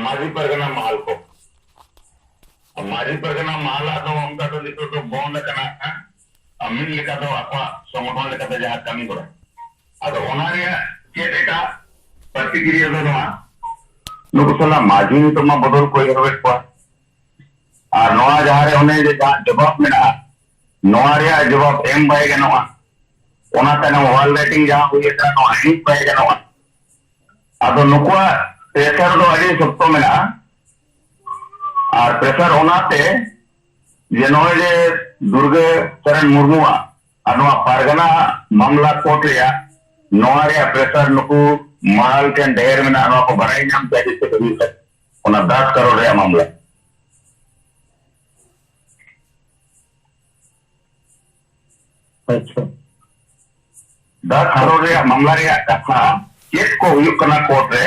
माजी परगना महल को माजी परगना महल तो उनका तो नितो तो बॉन्ड करना अमीन लेका तो आपा संगठन लेका तो जहां कमी करो अदो ओनारिया चेटा प्रतिक्रिया दो ना नुको सला माजी तो मा बदल कोई हवेट को और नोआ जहां रे ओने जे जवाब मेना नोआ रे जवाब एम बाय गनोआ ओना तने वॉल रेटिंग जहां हुई था नोआ हिट बाय गनोआ अदो नुको प्रेशर दो अड़ी सप्तो मेना और प्रेशर ओनाते जे नोए जे दुर्गे चरण मुर्मुआ अनवा पारगना मामला कोर्ट रिया नोआ रे प्रेशर नुको माल के ढेर में ना को बराई नाम पे जिससे कभी तक ओना 10 करोड़ रे मामला अच्छा 10 करोड़ रे मामला रे कथा चेक को हुई कना कोर्ट रे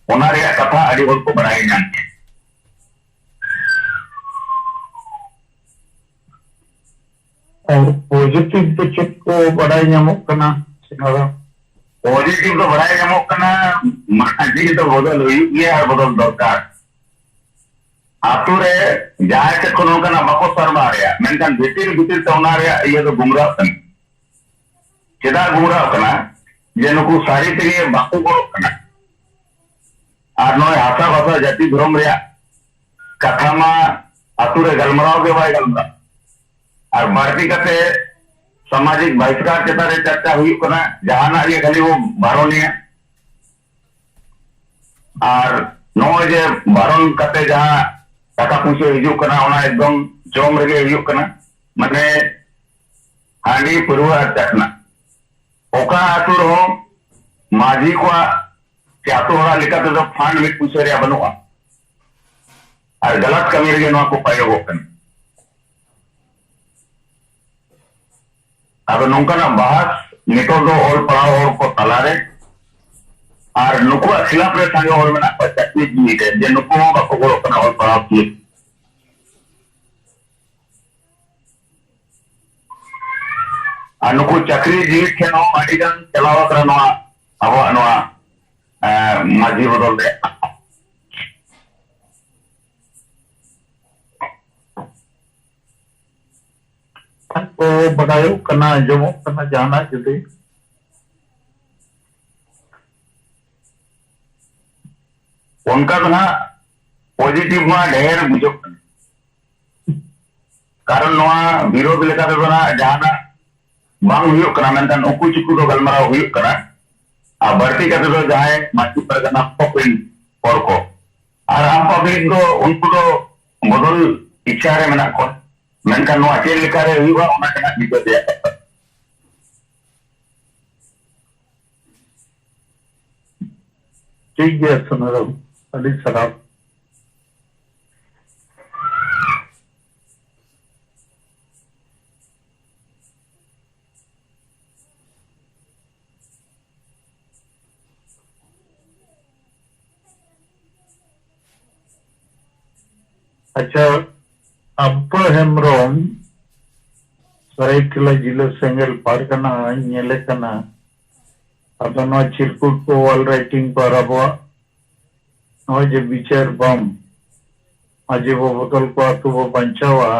ओना रे कथा अड़ी होल को बराई नाम और पॉजिटिव तो चेक को बड़ाई नामो कना सिनारा पॉजिटिव तो बराई नामो कना माजी तो बदल हुई ये हर बदल दरकार आतु रे जाय के कोनो कना बाको सरबा रे मेनकान भीतिर भीतिर तो ओना रे ये तो गुमराह कन चेदा गुमराह कना जे नुकु सारी तेगे बाको को कना और नोय हासा भाषा जाति धर्म रे कथा मा आतु रे गलमराव के बाय गलमरा और बारती कते सामाजिक बहिष्कार चेता रे चर्चा हुई कना जहाना ये खाली वो बारोनिया और नोय जे बारोन कते जहां टाका पुसे हिजु कना ओना एकदम जोम रगे हिजु कना माने हांडी पुरवा चकना ओका आतु रो माजी को चातो हरा लिखा तो फंड में पुसे रे बनुआ और गलत कमी रे नो को पायो कना अब नौका बहस नितो दो और पढ़ाओ और को तलारे और नुको खिलाफ रे संगे और में चटनी जी है जे नुको बाको को कना और पढ़ाओ की आ नुको चक्री जी के नो अडिगन चलावा कर नो अब नो माजी बदल रे को बड़ायो कना जमो कना जाना जुदे उनका तो ना पॉजिटिव में ढेर बुझो कारण नोआ विरोध लेका तो ना जाना बांग हुई कना मेंटन उकु चुकु तो गलमरा हुई कना आ बढ़ती का तो जाए माची पर कना पॉपिंग और को और हम पब्लिक को उनको तो बदल इच्छा रे मेना को मेंटन नोआ चेल लेका रे हुई ओना कना दिक्कत दिया ठीक है सुनरो अली सलाम अच्छा अब हेमरोम सरायकेला जिला सेंगल पारगना नेले कना अदो नो चिरकुट को वॉल राइटिंग पर अब नो जे विचार बम अजे वो बदल को अतु वो बंचावा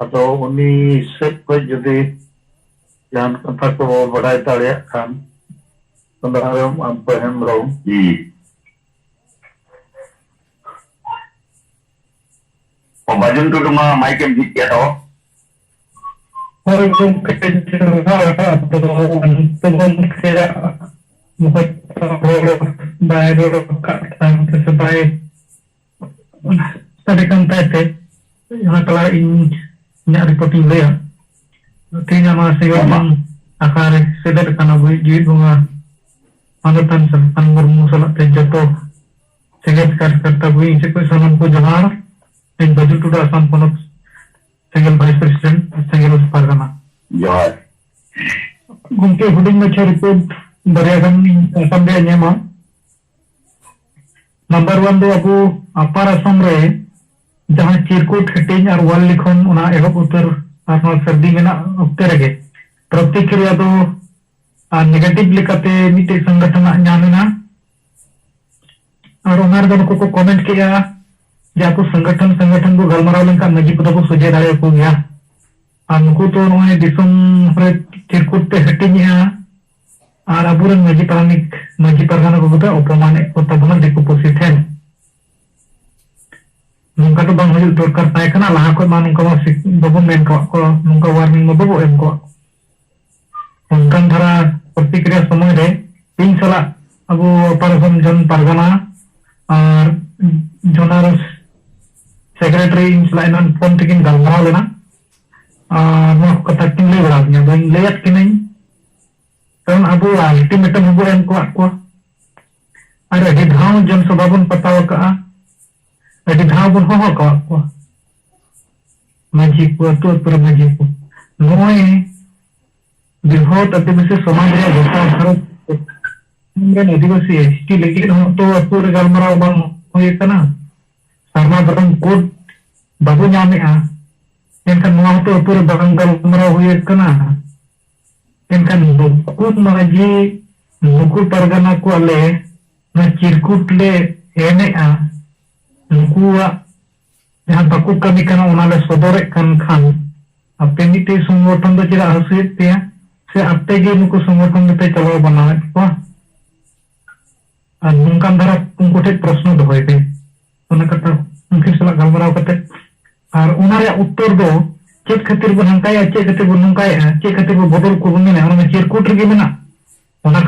अदो उनी सब को जदि जान कथा को वो बढ़ाई दाड़िया खान तंदारम अब हेमरोम और बाजुन तो तुम माइक में जीत गया था और एकदम रिपोर्टिंग आकार सेदर जीवित bunga manatan sampan मुर्मू सलाते जतो सेगेट कार्यकर्ता हुई इनसे कोई सलाम को जहां इन बजट टू आसाम पनोत सिंगल वाइस प्रेसिडेंट सिंगल पारगना जोहार गुमके हुडिंग में छे रिपोर्ट बरेगन असम दे नेमा नंबर 1 दो अबू अपार असम रे जहां चिरकुट हेटिंग और वाल लिखोन उना एहब उत्तर आत्मा सर्दी में ना उत्तर गे प्रतिक्रिया दो नेगेटिव लिखते मिटे संगठन नामेना और उनार दो को कमेंट किया जे आपको संगठन संगठन को गलमाराव लेनका मजी को तो सुझे दाड़े को गया और नुकु तो नोए दिसम रे चिरकुट ते हटिनिया और अबुरन मजी पारानिक मजी परगाना को बता अपमाने को तबना दिकु पुसी थे नुका तो बांग हजू दरकार ताय कना लाहा को मा नुका मा बाबू मेन को नुका वार्निंग मा बाबू एम को उनकान धारा प्रतिक्रिया समय रे तीन सला अब परसम जन परगना और जोनार सेक्रेटरी इन सलाइनन फोन तकिन गलमाराव लेना और नो कथा किन ले बड़ा दिया बाइन लेयत किनै कारण अब अल्टीमेटम हबो एम को और अडी धाव जन सभा बन पताव का अडी धाव बन हो को मजी को तो पर मजी को नोए बृहत आदिवासी समाज रे गोटा भारत में आदिवासी एसटी लेकिन तो अतुर गलमाराव बांग होय कना सारना बरम कोड बाबू नामेआ एनखान नोआ तो अतुर बांग गलमाराव होय कना एनखान नुकुर माजी नुकुर परगना को अले ना चिरकुट ले एनेआ नुकुआ जहां बाकू कमी कना उनाले सदरे कन खान अपे मिटे संगठन दो चिरा हसुत पे से अपते गे नुकु संगठन पे चलो बनावे को और नुकान धारा उनको ठे प्रश्न दोहय पे उना कथा उनके सला गलमाराव कते और उनारे उत्तर दो चेक खातिर बन हंकाया चेक खातिर बन हंकाया चेक खातिर बदल को बन मेना उना चिरकुट रे मेना उना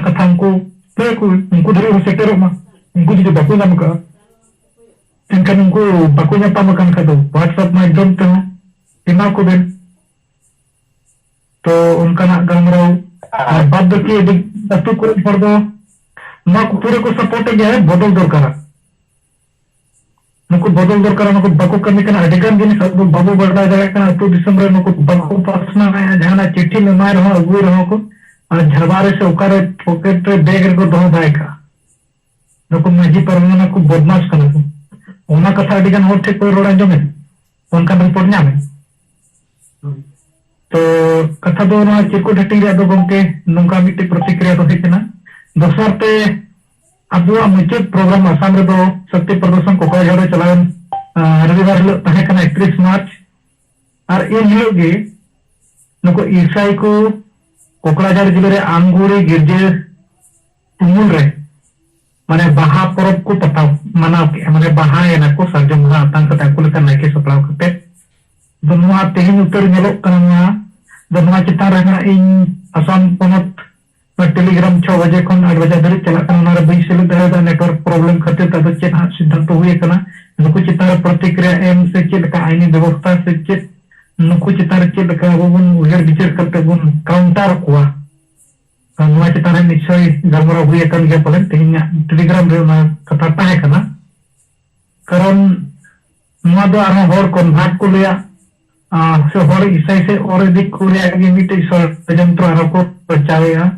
कथा उनको पे को उनको धरे सेक्टर मा उनको जो बाकू नाम का इनका उनको बाकू न्यापा मकान का दो व्हाट्सएप माध्यम ते इमा को बेन तो उनका ना गलमाराव बाद के अतु को पर दो ना को पूरे को सपोर्ट है बदल दरकार नुको बदल दरकार नुको बाकू कमी कना अडेगान जिनिस अब बाबू बड़ा जगह कना अतु दिसम रे नुको बाकू पासना है जहाना चिट्ठी में मार रहो अगुई रहो को और झरबारे से उकारे पॉकेट रे बैग रे को दो बाइका नुको मजी परमना को बदमाश कना को ओना कथा अडेगान होर ठे कोई रोड़ा जमे उनका रिपोर्ट न्यामे तो कथा दो ना चिरकुट हटिंग रे दो गमके नुका मिट्टी प्रतिक्रिया तो हेकना दोसर ते अबुआ मुचत प्रोग्राम आसाम रे दो शक्ति प्रदर्शन को कोई जड़े चलावन रविवार हिलो तहे कना 31 मार्च और इन हिलो गे नुको ईसाई को कोकराझार जिले रे आमगुड़ी गिरजे तुमुल रे माने बाहा परब को पता मनाव के माने बाहा है ना को सरजम हा तांग कता को लेका नाइके सपलाव कते दोनों तेहिन उत्तर नेलो कना दोनों चितार रहना इन असम पनत टेलीग्राम 6 बजे खन 8 बजे धरि चला कना बई सेल दे नेटवर्क प्रॉब्लम खातिर तब चेक हा सिद्धांत हुए कना नुकु चितार प्रतिक्रिया एम से चेक का आईनी व्यवस्था से चेक नुकु चितार चेक का बन उजर विचार करते बन काउंटर कुआ नुआ चितार निश्चय गलमाराव हुए कन के पले तेहिन टेलीग्राम रे ना कथा ताहे कना कारण नुआ दो आरो होर कन्वर्ट को लिया से होर ईसाई से और दिक को लिया कि मिटे षडयंत्र आरो को बचावेया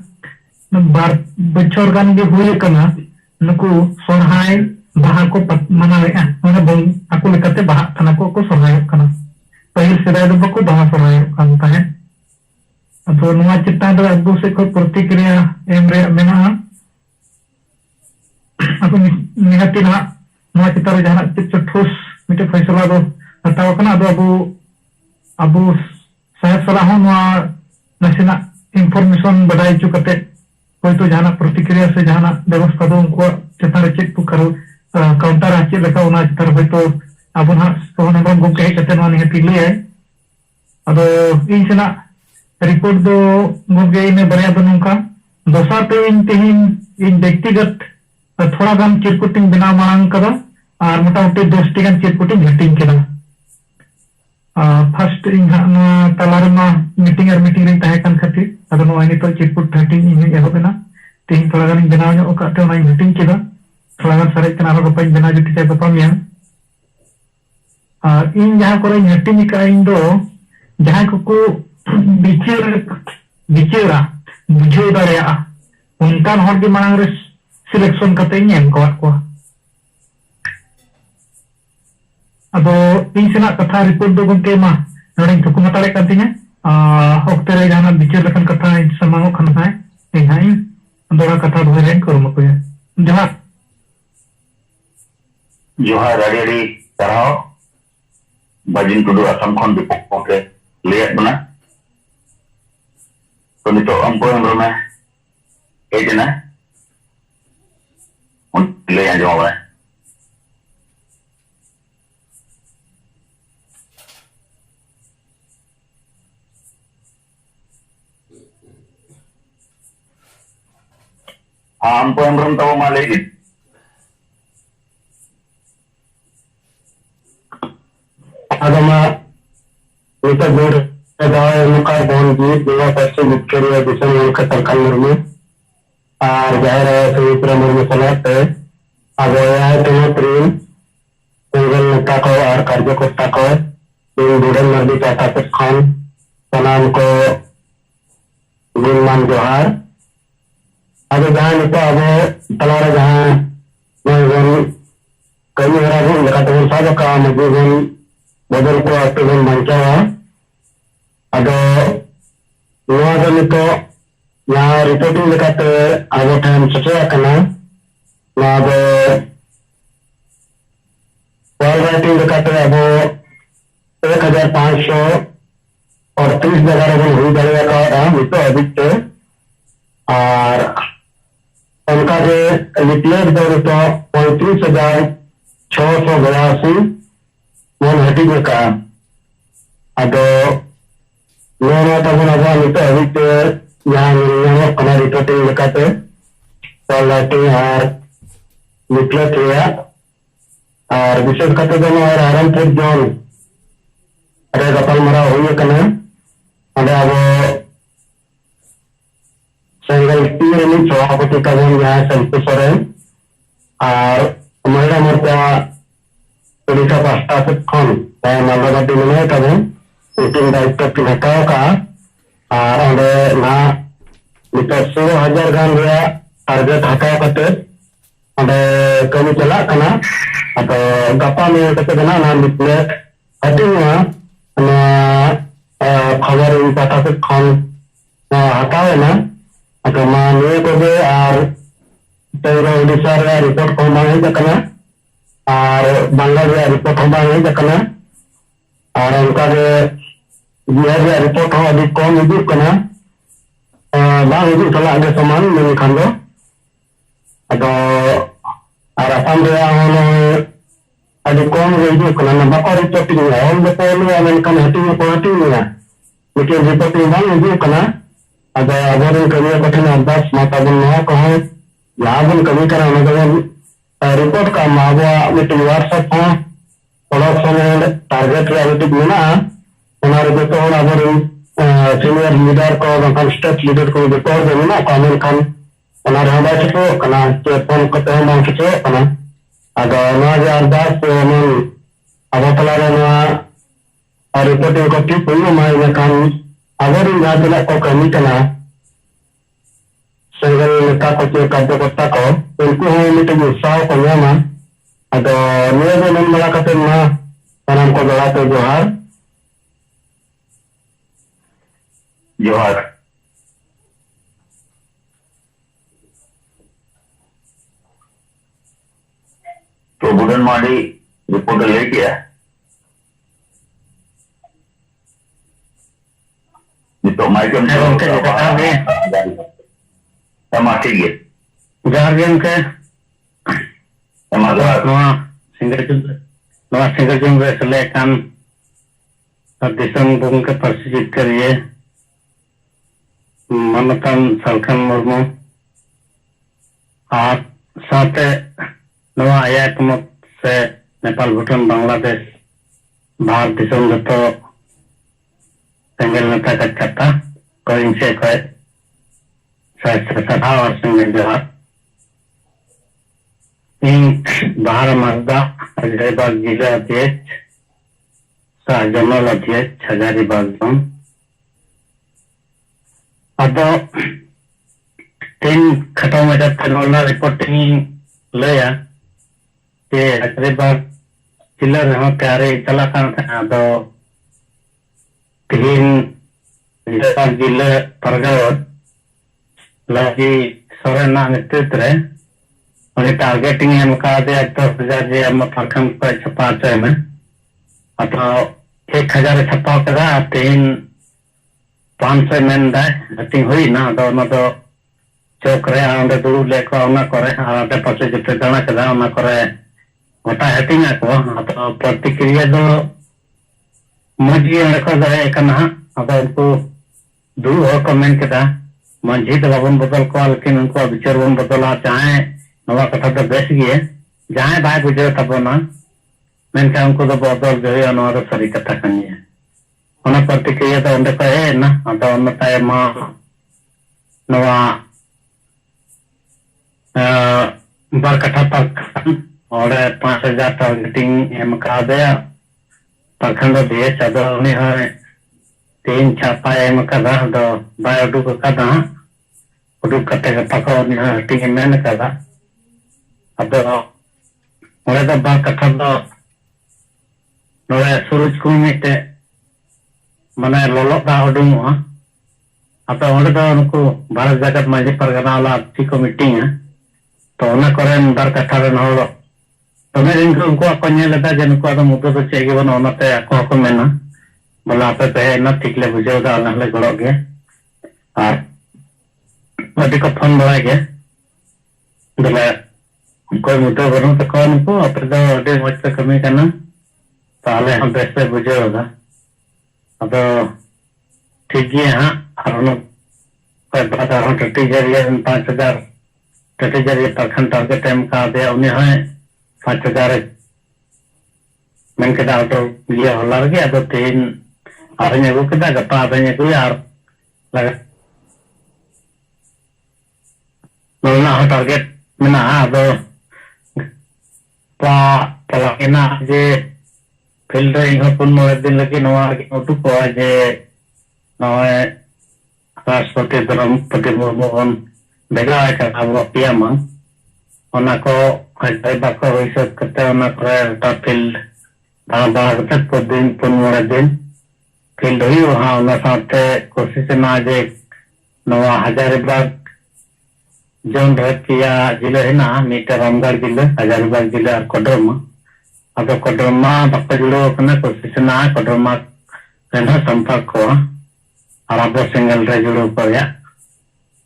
बार बच्चों गान भी हुए कना नुकु सोहाय बाहा को मनावेआ माने बन आको लेकाते बाहा कना को सोहाय कना पहिल सेदाय दो बको बाहा सोहाय कन ताहे तो नुआ चित्तान रे अबु से को प्रतिक्रिया एम रे मेना अब निहति ना नुआ चित्तार जहां चित्त ठोस मिटे फैसला दो हटाव कना दो अबु साहेब सलाह नुआ नसेना इंफॉर्मेशन बडाई चुकते कोई तो जाना प्रतिक्रिया से जाना व्यवस्था दो उनको चितार चेक को करो काउंटर आचे लेका उना चितार होय तो अब ना सोहन हम गो कहे कते ना निहति ले है अब इन सेना रिपोर्ट दो गोगे ने बरिया दो नोका दोसा पे इन तेहिन इन व्यक्तिगत थोड़ा गान चिरकुटिंग बिना मांग कदा और मोटामोटी 10 टी गान चिरकुटिंग हटिंग केदा फर्स्ट इन तलार मा मीटिंग रे ताहे कान खातिर अदो नो आनी तो चिरकुट हटिंग इन एहोबेना तेहिन थोड़ा गान बिना नो ओकाते ओना मीटिंग केदा थोड़ा गान सारे कना रो गपाई बिना जुटी ते गपा मिया इन जहां करे हटिंग का इन दो जहां को बिचेरा बुझे दाड़िया उनकान हर के मांग रे सिलेक्शन कते इन को अब इन सेना कथा रिपोर्ट दो गंके मा नोडिंग थुकुमा ताले कातिnya okte re jana bicar lekan kata samango khana hai इन हाई दोरा कथा धोरे करो मको जहां जोहार अड़ी तरह बाजिन टुडू असम खन दीपक के लिया बना तो नितो अंको हम में एजना उन ले आजो है हाँ अंको हम तो मा लेगी Agama kita berdoa muka dan di dua pasti dikira bisa mengatakan murni. Jahara sewira murni salat. Agama itu trim. Tinggal tako ar kerja ko tako. Di bulan Nabi kata sekhan. Tanam ko gulman johar. Ada jahan itu ada telara jahan. Mungkin kami orang pun dekat dengan saja kami mungkin बदल को अक्टूबर मंचा अदो नोआ नितो यहाँ reporting लेकाते आगो time सचया कना नोआ दो वॉल राइटिंग लेकाते अबो 1538 जगह रे हुई जाएगा का नितो अधिक और उनका जे लिटलेट दो तो 35,682 मन हटी का अदो नोना तबन अब नितो अधिक यहाँ कना रिपोर्टिंग लेकाते वॉल राइटिंग और लिटलेट रिया और विशेष करते दोनों और आरामपुर जोन अरे गपल मरा हुई कना अरे अब सिंगल तीन में सभापति का जोन यहाँ संतोष सोरेन और महिला मोर्चा उड़ीसा पास्ता से खन मालगाड़ी में तब मीटिंग दायित्व की हटाओ का और अंदे ना नितो 16,000 गान रिया टारगेट हटाओ करते अंदे कमी चला कना अतो गप्पा में कते बना ना निकले हटिंगा ना खबर इन पाटा से खन हटाओ ना अतो मां ने को दे और तेरा उड़ीसा रे रिपोर्ट को मांगे जकना और बांग्लादेश रिपोर्ट हम बांगे जकना और उनका जे बिहार रिपोर्ट हो अधिक कम हिजू कना बांग हिजू चला आगे समान में खंडो अतो और असम रे आनो अधिक कम हिजू कना ना बाको रिपोर्टिंग है हम दे पहले आने कन हटिंग पॉइंटिंग है लेकिन रिपोर्टिंग बांग हिजू कना अतो अबरन करिया कठिन अभ्यास माता बन न कहो लाभन कमी करा न रिपोर्ट का मावा मीटिंग व्हाट्सएप हो प्रोडक्शन टारगेट रे मीटिंग मेना हमारे तो अबरन सीनियर लीडर को बंकन स्टेट लीडर को रिपोर्ट देना ना कमेंट खान हमारे हम बात कना के फोन करते हम बात कना अदो ना जे अरदास मन अब तला रे ना रिपोर्टिंग को ठीक हुई माय खान अबरन जादला को कमी कना संगल नेता को कार्यकर्ता को उनको हम मीटिंग उत्साह को ᱧᱟᱢᱟ अदो निये दो मन बड़ा कते ना सलाम को जोड़ाते जोहार जोहार तो बुडन माडी रिपोर्ट ले किया नितो माइकम sama tinggi. Jargon ke single jumlah selekan disam bung ke persisит kariye manatan salkan murmu और साथ नवा आया कमत से नेपाल भूटान बांग्लादेश भारत दिसम जतो सिंगल नेता का चट्टा कोई से कोई सदा और सिंगल जहां इन बाहर मर्दा हजारीबाग जिला अध्यक्ष जनरल अध्यक्ष हजारीबाग जोन अदो तीन खटो में जब तनोला रिपोर्टिंग लिया के हजारीबाग जिला रहो प्यारे चला था अदो तीन जिला परगावत लगी सोरेना नेतृत्व रे उन्हें टारगेटिंग एम का दे 10,000 जे हम प्रखंड को छपा चाहे में अतो 1,000 छपा करा 3,500 में दाए हटिंग हुई ना तो न तो चौक रे आंदे दुरु लेको ना करे आते पासे जिते दाना कदा ना करे गोटा हटिंग को अतो प्रतिक्रिया दो मजी रखो दाए कना अतो उनको दुरु हो कमेंट कदा मंझी तो बाबन बदल को लेकिन उनको विचार बन बदला चाहे नवा कथा तो बेस गए जहां बाय बुझे तबना मेनका उनको तो बदल गए नवा तो सरी कथा कनी है ओना प्रतिक्रिया तो अंदर को है ना अतो उन ताय मा नवा बार कथा तक और 5,000 टारगेटिंग एम का दे प्रखंड दिए चदो ने है 3 छापा एम कदा दो बाय उडुक कदा उडुक कते पको ने हटिंग मेन कदा अदो ओरे द बा कथा दो नोरे सुरुज को मिटे माने लोलो दा उडुंगो अतो ओरे द उनको भारत जगत माजी परगना वाला अच्छी को मीटिंग है तो ओना करे बार कथा रे नोलो तो मैं उनको को नेलदा जे उनको आदो मुद्दो तो चेगे बन ओनाते को मेना बोला पे पे ना ठीक ले बुझे दा नहले गड़ो गे और अभी को फोन बड़ा गे बोले कोई मुद्दा बनो तो कौन को अपने तो अडे मच पे कमी करना ताले हम बेस्ट पे बुझे होगा अब ठीक है हाँ और कोई बात और टटी जरिए 5,000 टटी जरिए प्रखंड टारगेट टाइम का दे उन्हें है 5,000 मैंने कहा तो लिया होला लगे अब 3 आपने वो कितना गप्पा आपने कोई यार लगा लोना हो टारगेट में ना अब पलाकिना जे फील्ड रे इहो पुन मोर दिन लगे नवा उठु को जे नवा राष्ट्रपति द्रौपदी मुर्मू बेगा का अब पीएम ओना को हजाय बाको होइस कते ओना करे ता फील्ड बा तक को दिन पुन मोर दिन फील्ड हुई वहां ओना साथे कोशिश ना जे नवा हजारीबाग जोन किया जिले है ना मीटर रामगढ़ जिले हजारीबाग जिले और कोडरमा अब कोडरमा बक्का जुड़ो कना कोशिश ना कोडरमा रेना संपर्क को और अब सिंगल रे जुड़ो को या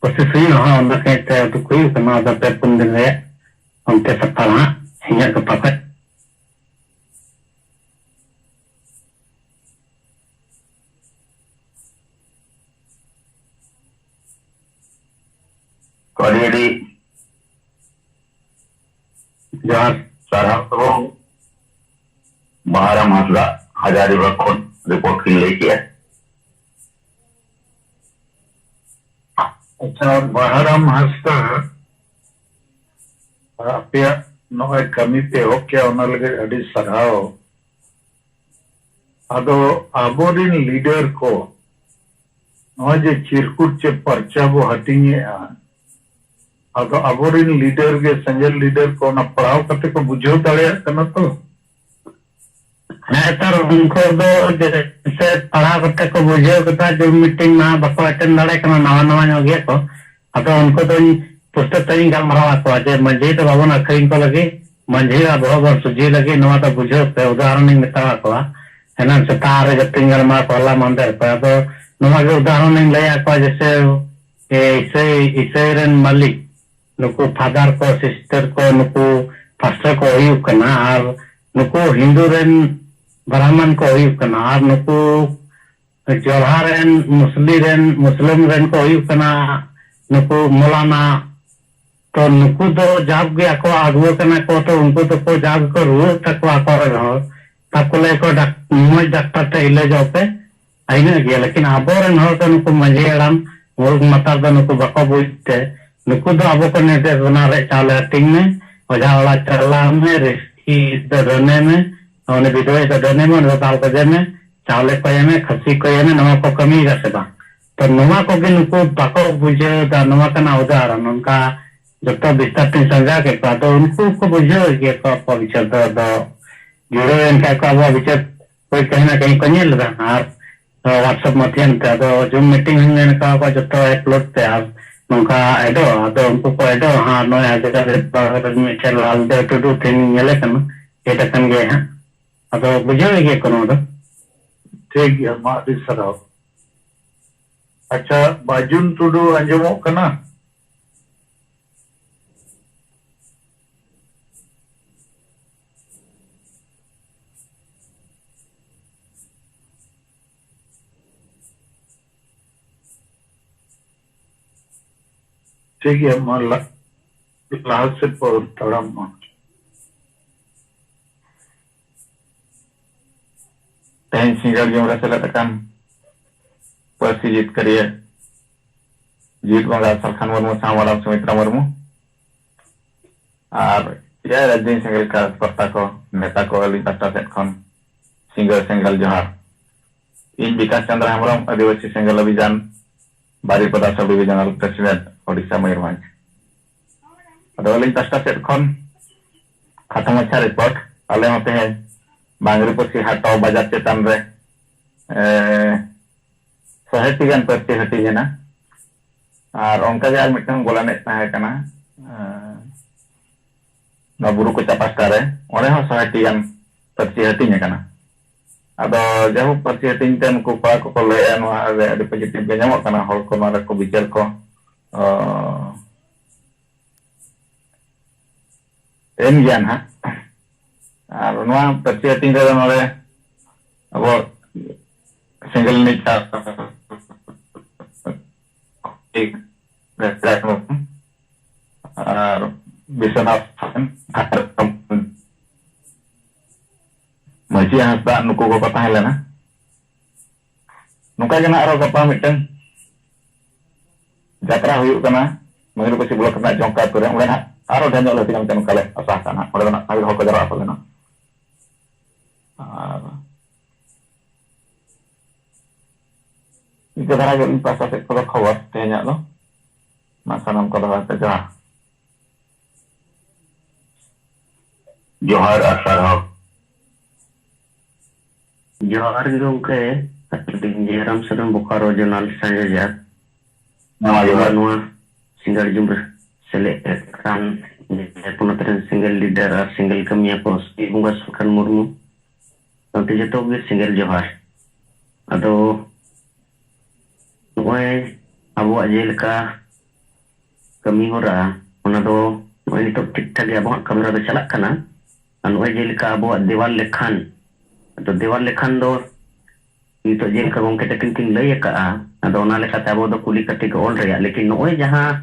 कोशिश हुई हां उन कहते तो कोई कना द पे पुन दिन रे उनके सफल हां हिया का पकड़ कॉलेरी जहाँ सारा तो 12 मासला हजारीबाग को रिपोर्ट की लेके अच्छा 12 मासता आपे नोय कमी पे हो क्या ओना लगे अडी सराव अदो आबोरिन लीडर को नोय जे चिरकुट चे परचा वो हटिंगे अब अबोरिन लीडर के संजय लीडर को ना पढ़ाओ करते को बुझो दड़े करना तो है सर उनको दो जैसे पढ़ा करते को बुझे करता जो मीटिंग ना बको अटेंड दड़े करना नवा हो गया को अब उनको तो पुस्तक तरी का मरवा को जे मंझी तो बाबू अखरीन को लगी मंझी का बहुत सुझी लगी नवा तो बुझो पे उदाहरण नहीं मिलता को है ना सतारे जब तिंगल मा पहला मंदिर पे तो नवा के उदाहरण नहीं ले को जैसे इसे रन मलिक नुकु फादर को सिस्टर को नुकु फास्टर को हुई करना और नुकु हिंदू रेन ब्राह्मण को हुई करना और नुकु जोहार रेन मुस्लिम रेन को हुई करना नुकु मौलाना तो नुकु तो जाग गया को आगुआ करना को तो उनको तो को जाग को रूह तक आको रहो तब को ले को डॉक्टर ते इले जाओ पे आईने गया लेकिन आबो रेन हो तो नुकु मजे आराम मुल्क मता तो नुकु बको बुझते नुकु दो अब को नेते बना रहे चावल हटिंग में ओझा वाला चरला में रेस्की दरने में और विधवा दरने में दाल को में चावल को में खसी को में नवा को कमी जैसे बा तो नवा को भी नुकु बाको बुझे दा नवा का ना उदाहरण उनका जब तो विस्तार तीन समझा के तो उनको को बुझे के को विचार दो जुड़े इनका को अब विचार कोई कहीं ना कहीं कन्या लगा और व्हाट्सएप माध्यम तो जो मीटिंग का जो तो अपलोड थे आप nongka itu atau untuk itu no ya kita mencari lalu itu tim nyalakan kita kan gaya atau bujang lagi kono itu ठीक है मा दी सराव अच्छा बाजुन टुडू अंजमो कना ठीक है मा लास्ट से पर तड़म Tehen singal jumlah selatakan Persi jit kariya Jit bangga salkan warmu sama walam sumitra warmu Ar ya rajin singal ka seperta ko neta ko alin pasta set kon singal johar In Bikas Chandra Hamram Adivasi singal abijan Bari pada sabi regional president Odisha Mayurmanj Ado alin pasta set kon Khatam acha report ale hote hai Bangri Persi Hatau Bajar Cetan re Sahetigan Persi hati jena Ar onka jal mitang golanet tahe kana Na buru ko capas kare Ore ho sahetigan Persi hatinya kana Ado jahu Persi hatinya ten ko pa ko le anu ade positif ga nyamok kana hol ko mara ko bicar ko Gian ha Ar nua Persi hatinya re nore abo single nika bisa nafkan masih hasta nuku ko patah helena nuka kena aro kapa miteng jatra huyuk kana mengiru ko sibulok kena jongkat kurang ulen aro danyo le tinang ten kale asah kana ora na kali hoko jara apa lena Ika dhara yung pasa sa ko khawar tehnya lo masanam ko dhara ta ja जोहार असर Johar gongke Jeram sedang Bokaro Jurnal Sanjaya Nua single jumlah selekan penonton single leader single kami apa bunga sukan murmu nanti jatuh ke single Johar atau Noy abu aja leka kami hora mana do noy itu kita dia bawa kamera do calak kana anu aja leka abu dewan lekhan atau dewan lekhan do itu aja leka bong kita king lay ka atau na leka abu do kuli ketika all raya lekin noy jaha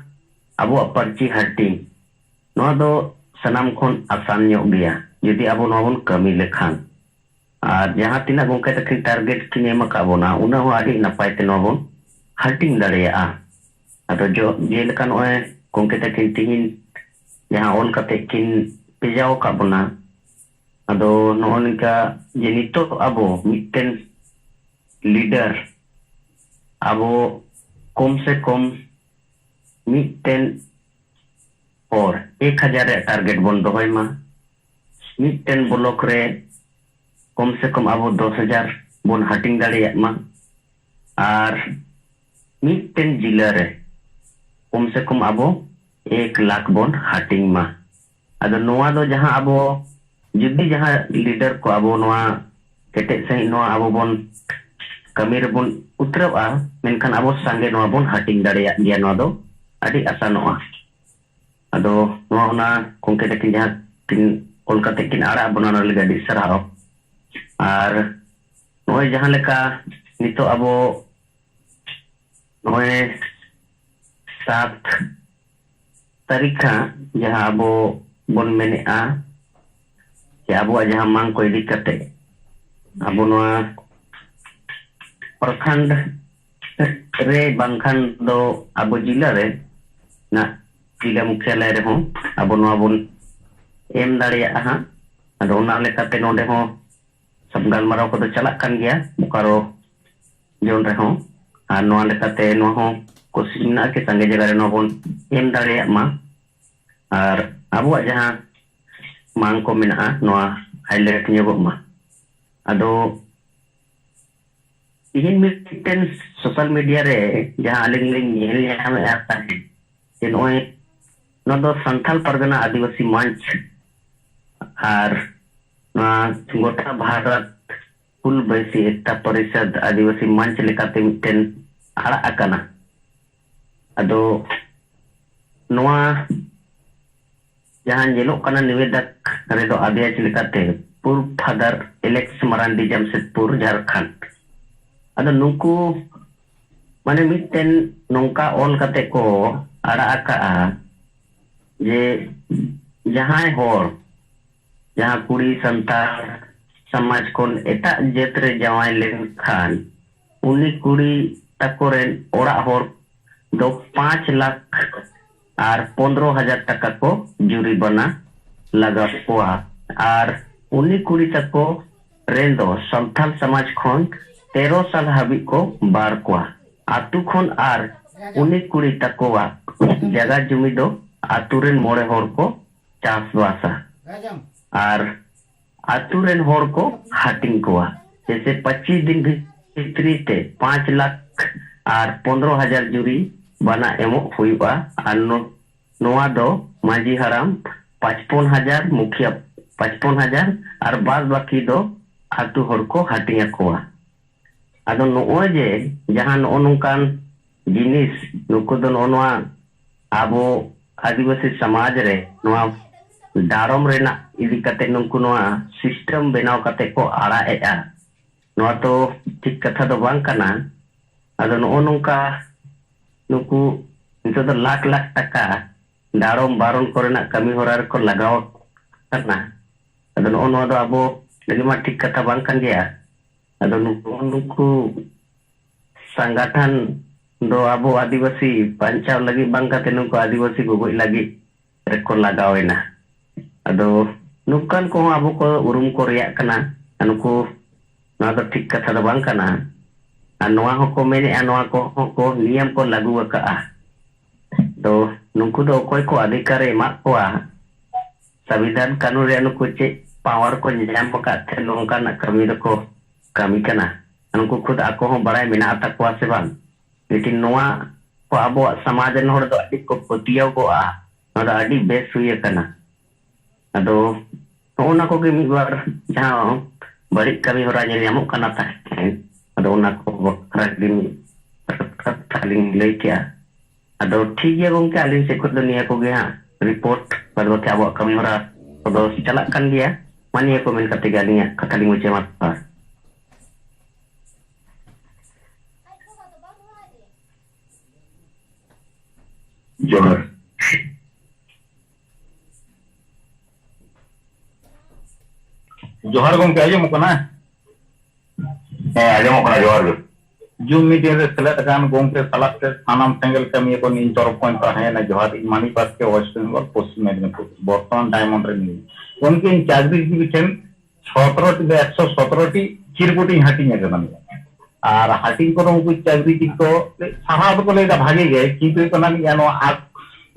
abu perci hati no do sanam kon asan nyok dia jadi abu noon kami lekhan jaha tina bong kita king target kini maka abu na una ho adi napai tenobon Halting dari atau jo jelekan oleh konkret tingin yang on katekin pejau kabuna atau non ka jenito abo mitten leader abo kom se kom mitten or 1000 target bon dohoy ma mitten blok re kom se kom abo 10000 bon hating dari ma ar mitten जिला रे कम से कम अबो 1,00,000 bone हाटिंग मा अदो नोआ दो जहां अबो जुदी जहां leader को अबो नोआ केटे सही नोआ अबो बोन कमी रे बोन उतरवा मेनखान अबो संगे नोआ बोन हाटिंग दाड़िया दिया नोआ दो अडी आसानोआ अदो नोआ ना कोंके तकिन जहां किन कोलकाता किन आड़ा बनाना लगा दिसराओ आर नोआ जहां लेका नितो अबो Noe 7 tarikha jaha abo bon menea ya abo jaha mang ko idi kate abo noa perkhand re bangkhan do abo jila re na jila mukhyalay re ho abo noa bon em daria ha ado na lekate nonde ho sabgal maraw ko do chalak kan gya Bokaro jon re ho Noa lekate noa ho kosina ke sange jaga re noa bon em daria ma ar abu jaha mang ko mena noa highlight nya bo ma ado ihin mitten social media re jaha aling ling nyel ya ata जे नोए संथाल परगना आदिवासी मंच और गोटा भारत कुल बैसी एकता परिषद आदिवासी मंच लेकाते mitten आड़ा अकाना अदो नोआ जहां जेलो कना निवेदक रेदो अध्यक्ष लेकाते पूर्व फादर एलेक्स मरांडी जमशेदपुर झारखंड अदो नुकु माने मिटन नोंका ऑल कते को आड़ा अका जे जहां होर जहां कुड़ी संतान समाज कोन एटा जेतरे जवाय लेन खान उनी कुड़ी तकोरेन ओड़ा होर दो 5 लाख और 15,000 टका को जुरी बना लगा हुआ और उनी कुड़ी तको रेंदो संथाल समाज खोन 13 साल हाबी को बार को आतु खोन आर उनी कुड़ी तकोवा जगह जुमी दो आतुरेन मोड़े होर को चासवासा और आतुरेन होर को हाटिंग कोआ जैसे 25 दिन भीतरी ते 5 लाख और 15,000 जुरी बना एमो हुईबा और नोआ दो माजी हराम 55,000 मुखिया 55,000 और बाद बाकी दो आतु होर को हाटिंग कोआ अदो नोए जे जहां नो नोकान जिनिस नुको दो नोआ आबो आदिवासी समाज रे नोआ दारम रेना इदी कते नुको नोआ सिस्टम बनाव कते को आड़ा एआ नोआ तो ठीक कथा दो बांग कना अदो नो नोका नुकु नितो दो लाख लाख टका दारम बारन कोरेना कमी होरार को लगाव करना अदो नो नोआ दो आबो लगिमा ठीक कथा बांग कन गया अदो नुकु संगठन दो आबो आदिवासी पंचाव लगी बांग कते नुकु आदिवासी गोगोय लगी रेको लगावेना अदो नुकान को आबो को उरुम को रिया कना नुकु ना तो ठीक कथा दो बांग कना आ नोआ हो को मेने आ नोआ को नियम को लागू का तो नुकु दो कोई को अधिकार एमा को संविधान कानून रे नुकु चे पावर को निजाम का थे नोंका ना कमी को कमी कना नुकु खुद आको हो बड़ाई मेना आता को से बांग लेकिन नोआ को आबो समाज न होड़ दो अडी को पतियाव को नोदा अडी बेस हुई कना अदो ओना को के मिद बार जहां बड़ी कमी हो रहा है हमक कना था अदो ओना को बकरा दिन थालिंग ले क्या अदो ठीक है गोंके आलिन से खुद दुनिया को गया रिपोर्ट बद बके अब कमी हो रहा तो चला कन गया मानिए को मेन कते गालिया कथाली मुझे मत जोहर जोहर गोंके आजम कोना आजम कोना जोहर जूम मीटिंग रे सेलेक्ट कान गोंके सलाक से सानाम सेंगल कमी को इन तरफ पॉइंट है ना जोहर मानी पास के वेस्ट बंगाल पश्चिम मेदिनीपुर बर्तमान डायमंड रे नहीं उनके इन चाकरी की टेन 117 टी चिरकुटी हाटिंग है जन और हाटिंग को उनको चाकरी की को साहा को लेदा भागे गए किंतु कोना नि नो आ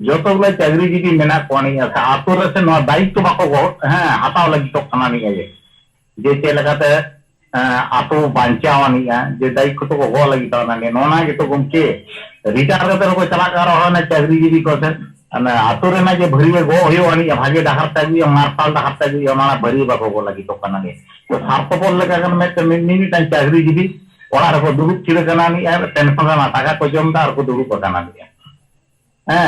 जोतो गुला चाकरी जी मेना कोनी आसा आतो रे से नो दायित्व बाको हां हाताव लगी तो खाना नहीं है जे चे लगाते आतो बांचावानी जे दायित्व तो को लगी तो ना नोना के तो गुमके रिटायर करते को चला कर रहा ना चाकरी जी को से अने आतो रे ना जे भरी गो होयो अनि भागे डाहर तागी मारपाल डाहर तागी ओना भरी बाको को लगी तो खाना नहीं तो सार्थ बोल लगा कर मैं मिनी टाइम चाकरी जी ओना रे को दुरुप चिरे कना नहीं है टेंशन ना टाका को जमदा और को दुरुप कना नहीं है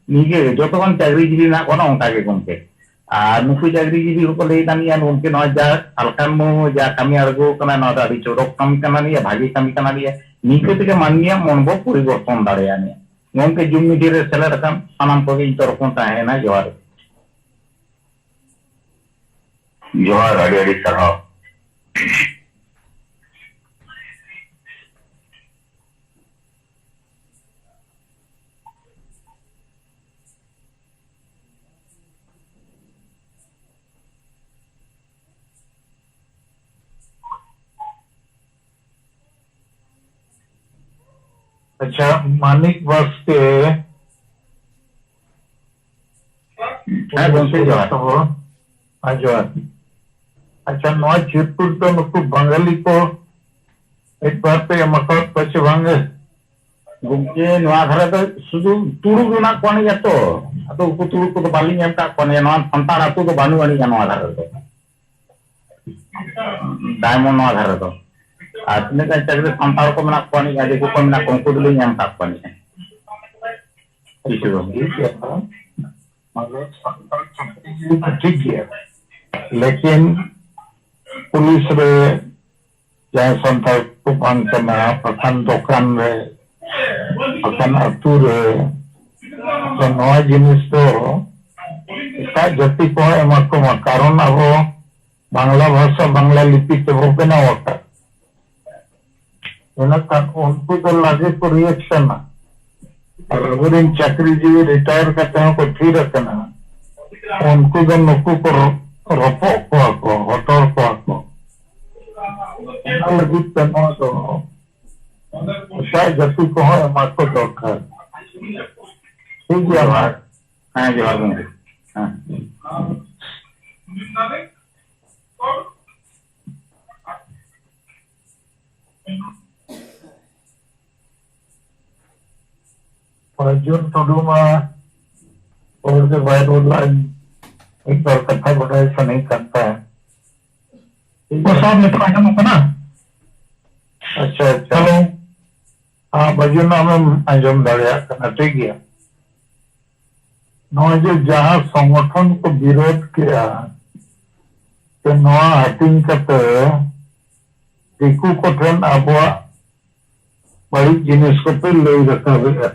निजे जो तो चाकरी जीवी ना कोना उनका के गुमके आ नुकु चाकरी जीवी को ले दानी या उनके न जा हल्कान मो जा कमी अरगो कना न दादी चोरक कमी कना नहीं भागी कमी कना नहीं निके ते माननीय मनबो परिवर्तन दाड़े ने उनके जुम मीडिया रे सेलेक्ट रकम सानाम को इन तरफ है ना जोहार जोहार अड़ी अड़ी सराव अच्छा मानिक वर्ष के जोहार अच्छा नौ चिरकुट तो नुकु बंगाली को एक बार पे मकत पचे भांगे gumke noa dhare to sudu turu guna koni yato atau uku turu ko bali nyam ka koni noa santar atu ko banu ani noa dhare to diamond noa dhare to atne ka chakre santar ko mena koni adi ko mena konku dulu nyam ka koni isu ठीक है लेकिन police रे या संताल को बांध करना प्रधान दुकान रे प्रधान अतु रे तो नया जिनिस तो इतना जति को एमा को कारण अब बांग्ला भाषा बांग्ला लिपि के वो बना होता है उनको तो लगे को रिएक्शन और अगर इन चाकरी जीवी रिटायर करते हैं को ठीक रखना उनको जो नुकु को रपो को होटल को लगी करना तो शायद जति को है माको दरकार ठीक है भाई हाँ जवाब दूंगी हाँ अर्जुन टुडुमा और के वायरल लाइन एक बार कथा बड़ा ऐसा नहीं करता है वो सब में तो आइटम होगा ना अच्छा अच्छा हाँ बजुन हम अंजम दरिया करना ठीक है नौ जो जहाँ संगठन को विरोध किया कि नवा हटिंग करते दिकू को ठन अबुआ बड़ी जिनिस को पे ले रखा हुआ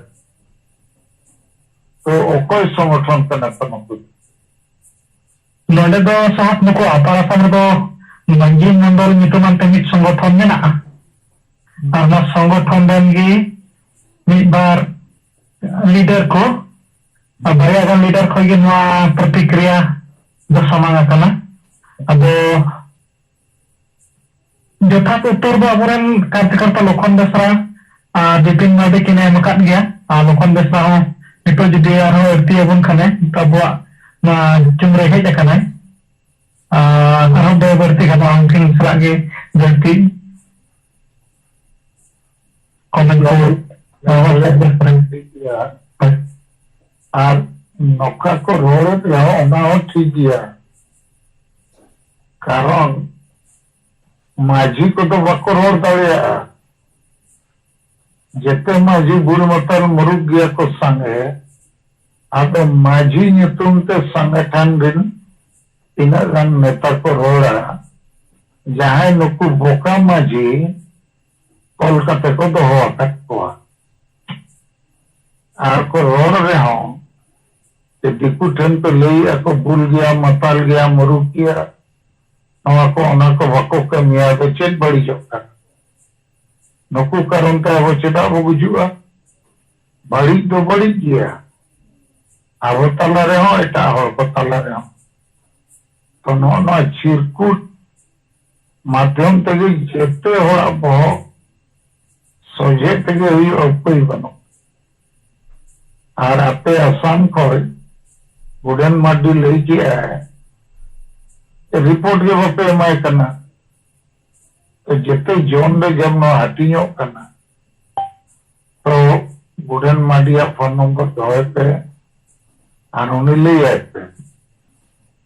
तो ओकोई संगठन करना पड़ता नोडे दो साथ नुको आपारा सामने दो मंजी मंडल मितुमान तमित संगठन में ना आना संगठन देंगी मिबार लीडर को अब भाई अगर लीडर को ये नवा प्रतिक्रिया दो समांगा करना अब जो था तो उत्तर दो अबुरन कार्यकर्ता लोखन दसरा जितिन मार्डी किने मकान गया लोखन दसरा हो इतो जुदी आरो अर्ती अबुन खाने तबवा ना चुमरे हे जकना आरो दो बर्ती खाना अंकिन सलागे जल्दी कमेंट और नौका को रोड रहो ठीक है कारण माझी को तो बको रोड दड़िया जेते माझी बुढ़ मतल मुरुग गया को संगे अब माझी नितुम ते संगठन दिन तीना गन नेता को रोड़ा जहां नुकु बोका माझी कोलकाता को तो हो को आर को रोड रहे हो ते दिकु ठन पे ले को भूल गया मताल गया मुरुग गया नवा को ओना को बको के मिया तो चेत बड़ी चौका नुकु कारण तो वो चेता वो बुझुआ बड़ी तो बड़ी गया अब तला रहे हो एटा हर को तला रहे हो तो नो चिरकुट माध्यम तक जेते होड़ा बहो सोजे तक हुई कोई बनो और आपे आसाम को बुढ़न माडी ले गया है रिपोर्ट के वक्त एमाय करना तो जिते जोन में जब नो हटियों करना तो बुढ़न माडिया फोन नंबर दोए पे और उन्हें ले आए पे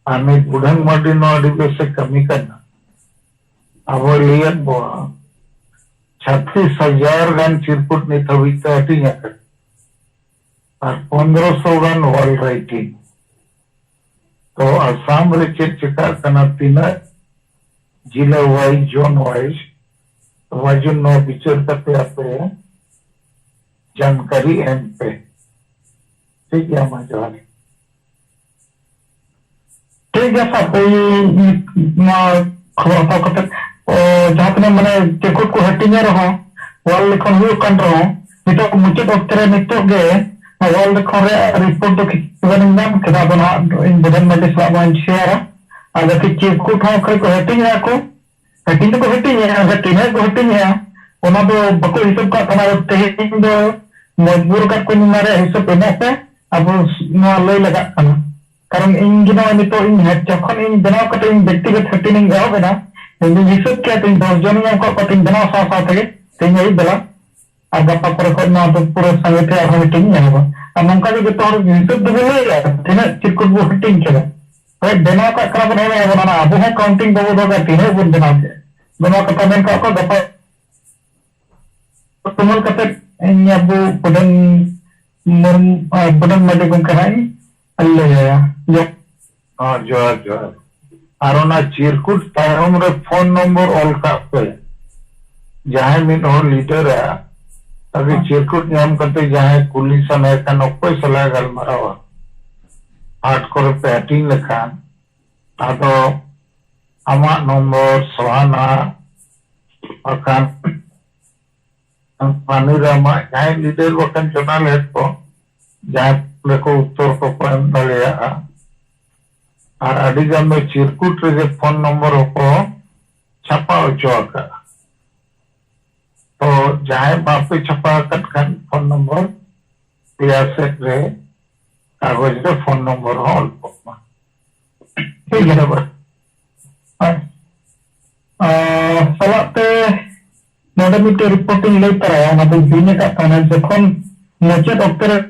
आने बुढ़न माडी नो अडिबे से कमी करना अब वो लिया बो 36,000 गन चिरकुट नहीं थवी तो हटिया कर और 1500 गन वर्ल्ड राइटिंग तो असम रे चिका करना तीन जिला वाइज जोन वाइज वाजुन नो विचार करते आपे जानकारी एम पे ठीक है हमारे जवाब ठीक है सब खबर पाओ कते जहाँ तक मैंने टिकट को हटिंग रहो वाल लिखन हुई कन रहो नितो मुझे डॉक्टर नितो गे वाल लिखन रे रिपोर्ट तो किसी नाम केदा बना इन बदन में दिसवा वन शेयर अगर कि टिकट हो कोई को हटिंग है को हटिंग को हटिंग है अगर तीन को हटिंग है ओना दो बको हिसाब का तना तेहिंग दो मजबूर का कोई मारे हिसाब बना पे अब नो लय लगा कना कारण इन गिना नितो इन हेड जखन इन बनाव कते इन व्यक्तिगत हटिंग गाव बेना इन हिसाब क्या तीन 10 जन को कते बनाव सा सा थे तीन यही बेला और गप्पा पर ना तो पूरा संगत है और मीटिंग जाएगा और नौका जो तो और हिसाब तो बोले यार तीन चिरकुट वो मीटिंग के भाई बेना का करा बने ना वो ना अब है काउंटिंग बाबू दोगा तीन बुन बना के बेना का तमें का गप्पा तुमल कते इन अबू बुदन मडे गुम कराई अल्ले या जो हाँ जोहार जोहार और ना चिरकुट तायम रे फोन नंबर ऑल का पे जहाँ मिन और लीडर है अभी चिरकुट नाम करते जहाँ कुली समय का नौकोई सलाह गल मरावा आठ को पैटिंग लेखान आतो अमा नंबर सवाना अकान पानी रामा जहाँ लीडर वकन चुनाव है तो जहाँ देखो उत्तर को पहन डालिया और अडिगम में चिरकुट रे फोन नंबर को छपा उचोका तो जहाँ बापे छपा कटकन फोन नंबर पियासेट रे कागज रे फोन नंबर हॉल पमा ठीक है बस सलाते नोडे मिटे रिपोर्टिंग ले तरह ना तो बीने का ताना जखन मुझे डॉक्टर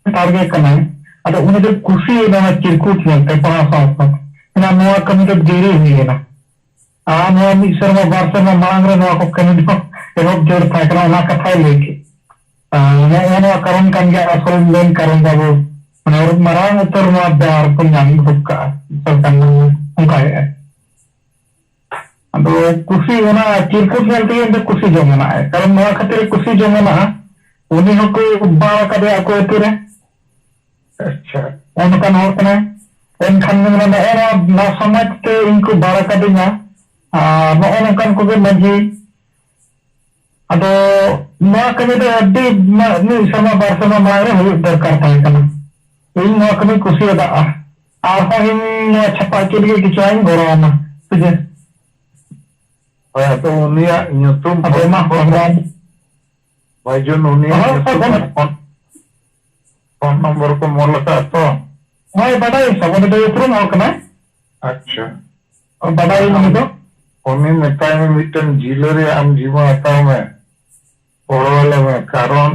टारगेट करना है अरे उन्हें जो खुशी है ना चिरकुट मिलते पढ़ा साथ ना नोआ कमी तो देरी हुई है ना नोआ मिक्सर में बार से मांग रहे नोआ को कमी तो एरोप जोड़ था करना ना कथा लेके नोआ कारण kan gak asal lain कारण बाबू menurut marang utur नोआ बिहार पुन्यान बुका सरकार उनका है अबो खुशी होना चिरकुट मिलते हैं तो खुशी जो मना है कारण नोआ खातिर खुशी जो मना उन्हीं को बार करे ako itu deh अच्छा उनका नोट कना एनखान में ना समाज के इनको बारा कदिnya नोनkan को मजी अदो नोआ कमी तो अड्डी नि sama बार sama मारे हुई दरकार ताहे कना इन नोआ कमी खुशी अदा आरहा इन नोआ छपा के लिए किचाइन गोराना तुझे तो उनिया nyutum अबे मा भगवान भाईजन उनिया फोन नंबर को मोलका तो हाय बड़ाई सब तो उतरन हो कना अच्छा और बड़ाई नहीं तो उन्हीं मिताई में मिटन जिले आम जीवन आता में पड़वाले में कारण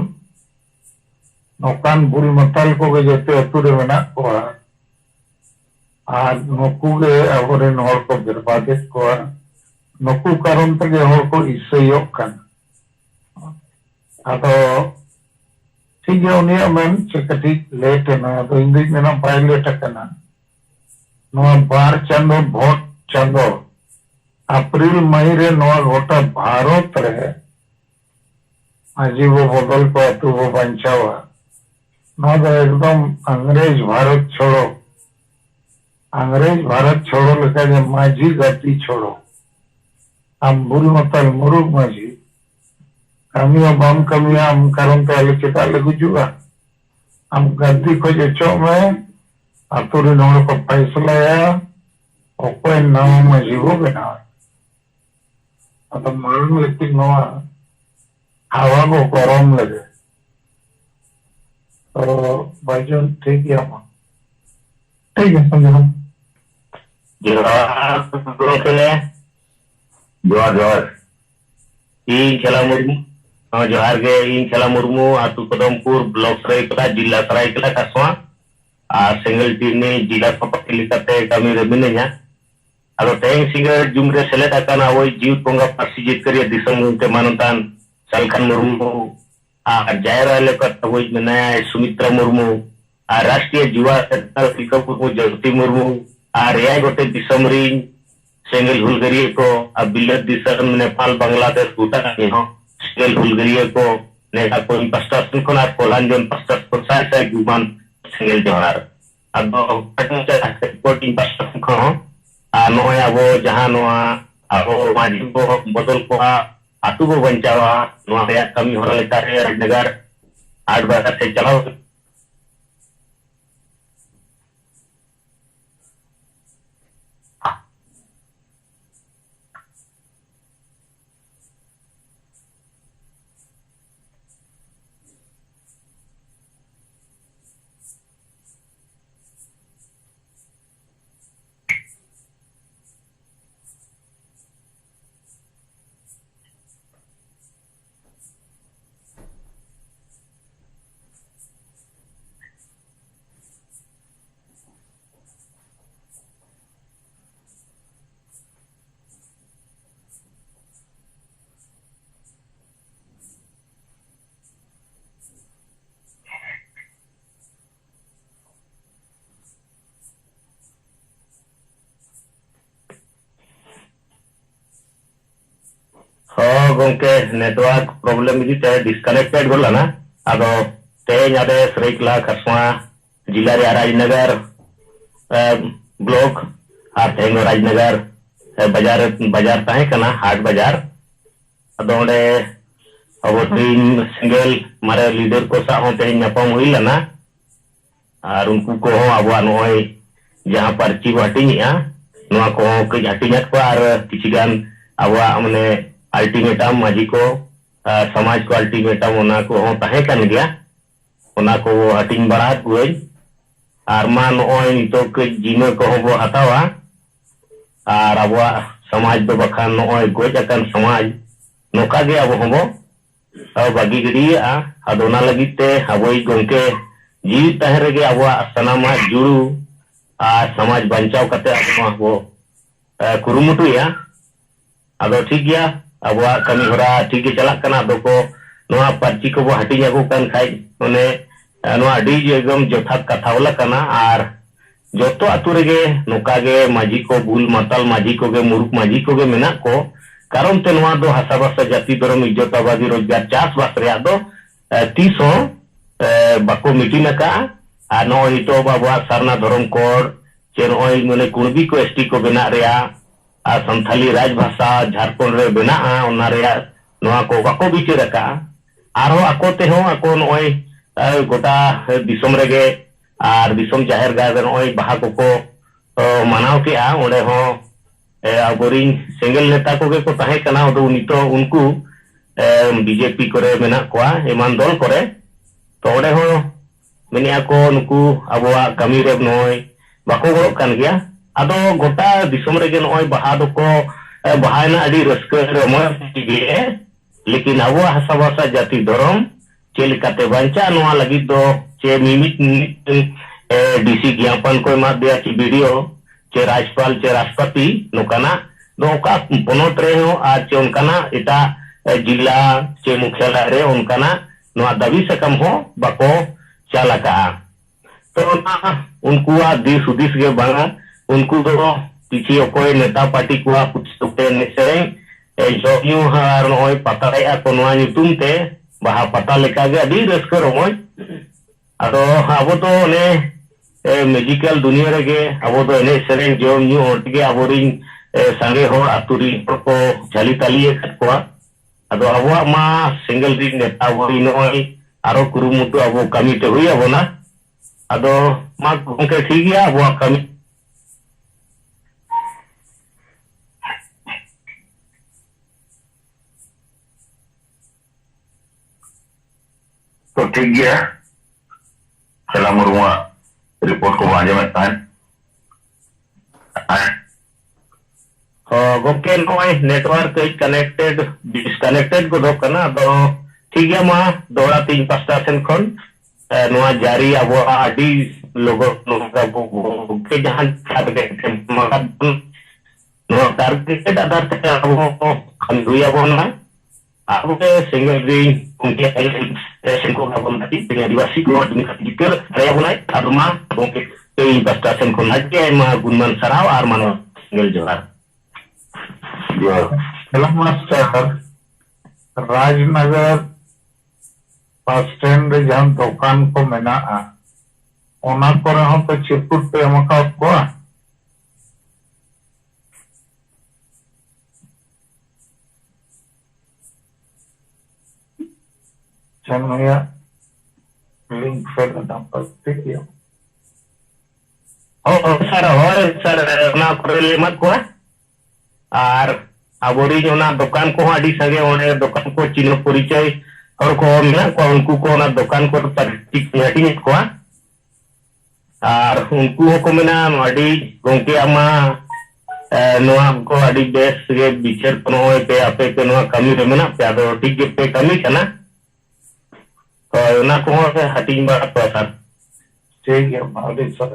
नौकान बुल मताल को के जते अतुरे में ना को आज नौकू के अवरे नौर को बर्बादित को नौकू कारण तक ये को इससे योग kan atau ठीक है उन्हें मैं चकटी लेट है ना तो इंग्लिश में ना पायलट करना नोआ बार चंदो भोट चंदो अप्रैल मई रे नोआ घोटा भारत रहे आजीवो बदल को तू वो बंचावा नोआ तो एकदम अंग्रेज भारत छोड़ो लेका जे माझी गति छोड़ो हम बुल मतल मुरुग माझी kami abam kami am karon tali kita lagu juga am ganti ko je chome aturi nong ko paisla ya okoy nama majibo bena atau malam letik noa hawa ko korom lage तो भाईजान ठीक है हम ठीक है समझा जोहार इन चला मुर्मू जोहार गे इन चला मुर्मू आतु कदमपुर ब्लॉक सरायकला जिला सरायकला कासवा सेंगल टीने जिला सभापति लेकाते कमी रे मिनेया आरो तेंग सिंगर जुमरे सेलेद आकाना ओई जीव पोंगा पार्सी जितकरिया दिसम के मानतान सालखान मुर्मू जायरा लेकत ओई मनाया सुमित्रा मुर्मू राष्ट्रीय युवा टिका मुर्मू जगती मुर्मू रेया गोटे दिसम रिन सेंगल हुलगरिया को बिलत दिसम नेपाल बांग्लादेश भूटान सेंगल हुलगरिया को नेता को पास्टासन को ना कोलांजन पास्टास को साय गुमान सेंगल जोहार अब रिपोर्टिंग पास्टासन को नोया वो जहां नोआ अब माजी को बदल को आतु को बंचावा नोआ रे कमी होरा लेता है नगर 8 बजे से चलाओ गोंके नेटवर्क प्रॉब्लम इदी ते डिस्कनेक्टेड गोलाना आदो तेज आदे सराइकला खरसुआ जिला रे राजनगर ब्लॉक और तेज राजनगर बाजार बाजार ताहे कना हाट बाजार आदो ओंडे अब तीन सिंगल मारे लीडर को सा होते न्यापम हुई लना और उनको को अब नय जहाँ पर्ची को हटिंगा नवा को कई हटिंगत को और किसी गान अब माने अल्टीमेटम माजी को समाज को अल्टीमेटम ओना को हो ताहे कन गया ओना को हटिंग बड़ा हुई और मा नय नितो के जीवन को बो हतावा और अब समाज दो बखान नय गोज अकन समाज नोका गे अब होबो बागी गिडिया अदोना लगिते अबोई गोंके जीवी तहे रेगे अब सनामा जुड़ू और समाज बचाव करते अब कुरुमुटुया अदो ठीक गया अब कमी हरा ठीक गे चला कना दो को नोआ पर्ची को हटिंग अगू कन खाई ओने नोआ अडी एकदम जथात कथा वाला कना और जोतो आतु रेगे नोका गे माजी को बुल माताल माजी को गे मुरुक माजी को गे मेना को कारण ते नोआ दो हासाबासा जाति धर्म इज्जताबादी रोजगार चासबास रे दो 30 बाको मीटिंग का और नई तो बाबा सारना धर्म कोड चे नई माने कुणबी को एसटी को बना रे और संथाली राजभाषा झारखंड रे बना ओना रे नोआ को बाको बिचार का आरो आको ते हो आको नई गोटा दिसम रेगे और दिसम जाहिर गाय नई बाहा को मानाव के ओंडे हो अबोरिन सिंगल नेता को गे को ताहे कना दो नितो उनको बीजेपी करे मेना कोआ एमान दल करे तो ओंडे हो मेनिया को नुकु अबवा कमी रे नय बाको गड़ो कान गया आदो गोटा दिसम रेगे नय बाहा दो को बाहाना अडी रस्क रमय गे लेकिन अब हासा भाषा जाति धर्म चेलिकाते बंचा नोआ लगी दो चे मिमित डीसी ज्ञापन को मा दिया ची वीडियो चे राज्यपाल चे राष्ट्रपति नोकाना दो का पोनोत रे हो आज चे उनकाना इटा जिला चे मुख्यालय रे उनकाना नोआ दाबी सकम हो बाको चालका तो उनको दिस उदिस के बांगा उनको तो पीछे कोई नेता पार्टी को कुछ सेरें जो हार नय पता को नोआ नितुम ते बाहा पता लेका गे अडी रस्क रमय आदो अब तो ने मेजिकल दुनिया रे अब तो एने सेरें जम न्यू हटगे अबोरिन संगे हो आतुरी को झाली तालिए को आदो अब मा सिंगल रिंग नेता बोरी नय आरो कुरुमुटु अब कमी ते हुई अबोना आदो मा गोंके ठीक गया अब कमी तो ठीक गया चला मुरुआ रिपोर्ट को आंजे में तान गोंके नय नेटवर्क कनेक्टेड डिस्कनेक्टेड को दो कना दो ठीक है मा दौड़ा 3-5 सेन खन नोआ जारी अब आडी लोगो के जहां नोआ टारगेट आधार ते अब खंडुई अब ना अब के सिंगल रिंग उनके सेनको का बनती है आदिवासी को जिक्र रे अब ना अब मा गोंके 3-5 सेन खन हटे मा गुणमान सराव और मानो सिंगल जोहार hello master Rajnagar bus stand रे जहां दुकान को मेना ओना करे हो तो चिरकुट पे हमका को चनया लिंक फेल नंबर ठीक है सर ना करे मत को और अबोरी जोना दुकान को अडी संगे ओने दुकान को चिन्ह परिचय और को मेना को उनको को ना दुकान को पर्ची को और उनको को मेना अडी गोंके आमा नोआ को अडी बेस गे बिचार को पे आपे पे नोआ कमी रे मेना पे आदो ठीक गे पे कमी कना तो ना को हटिंग बा तो सर ठीक है मालिक सर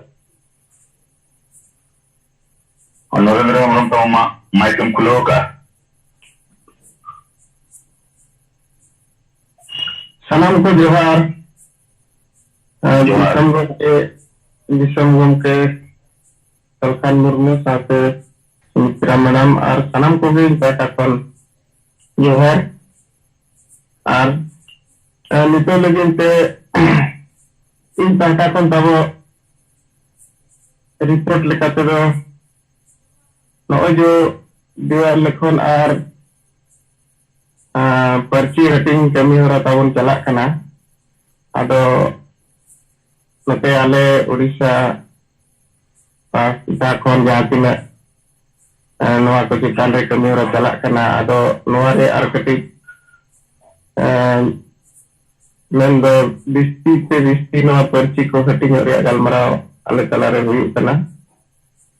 नरेंद्र हम तो माइकम खुलो का सलाम को जोहार दिसम गोंके सलखान मुर्मू साथे सुमित्रा मैडम और सनाम को भी बैठा कल जोहार और नितो लगिन ते इन पाहटा खन ताबो रिपोर्ट लेकाते दो नॉय जो दिवा लेखन और पर्ची हटिंग कमी होरा ताबन चला कना आदो नते आले उड़ीसा पास खन जहाँ तीना नवा को चितान रे कमी होरा चला कना आदो नवा रे आर कटी मेन दो बिस्ती पे बिस्ती नवा पर्ची को हटिंग रे गलमराव आले तला रे हुई कना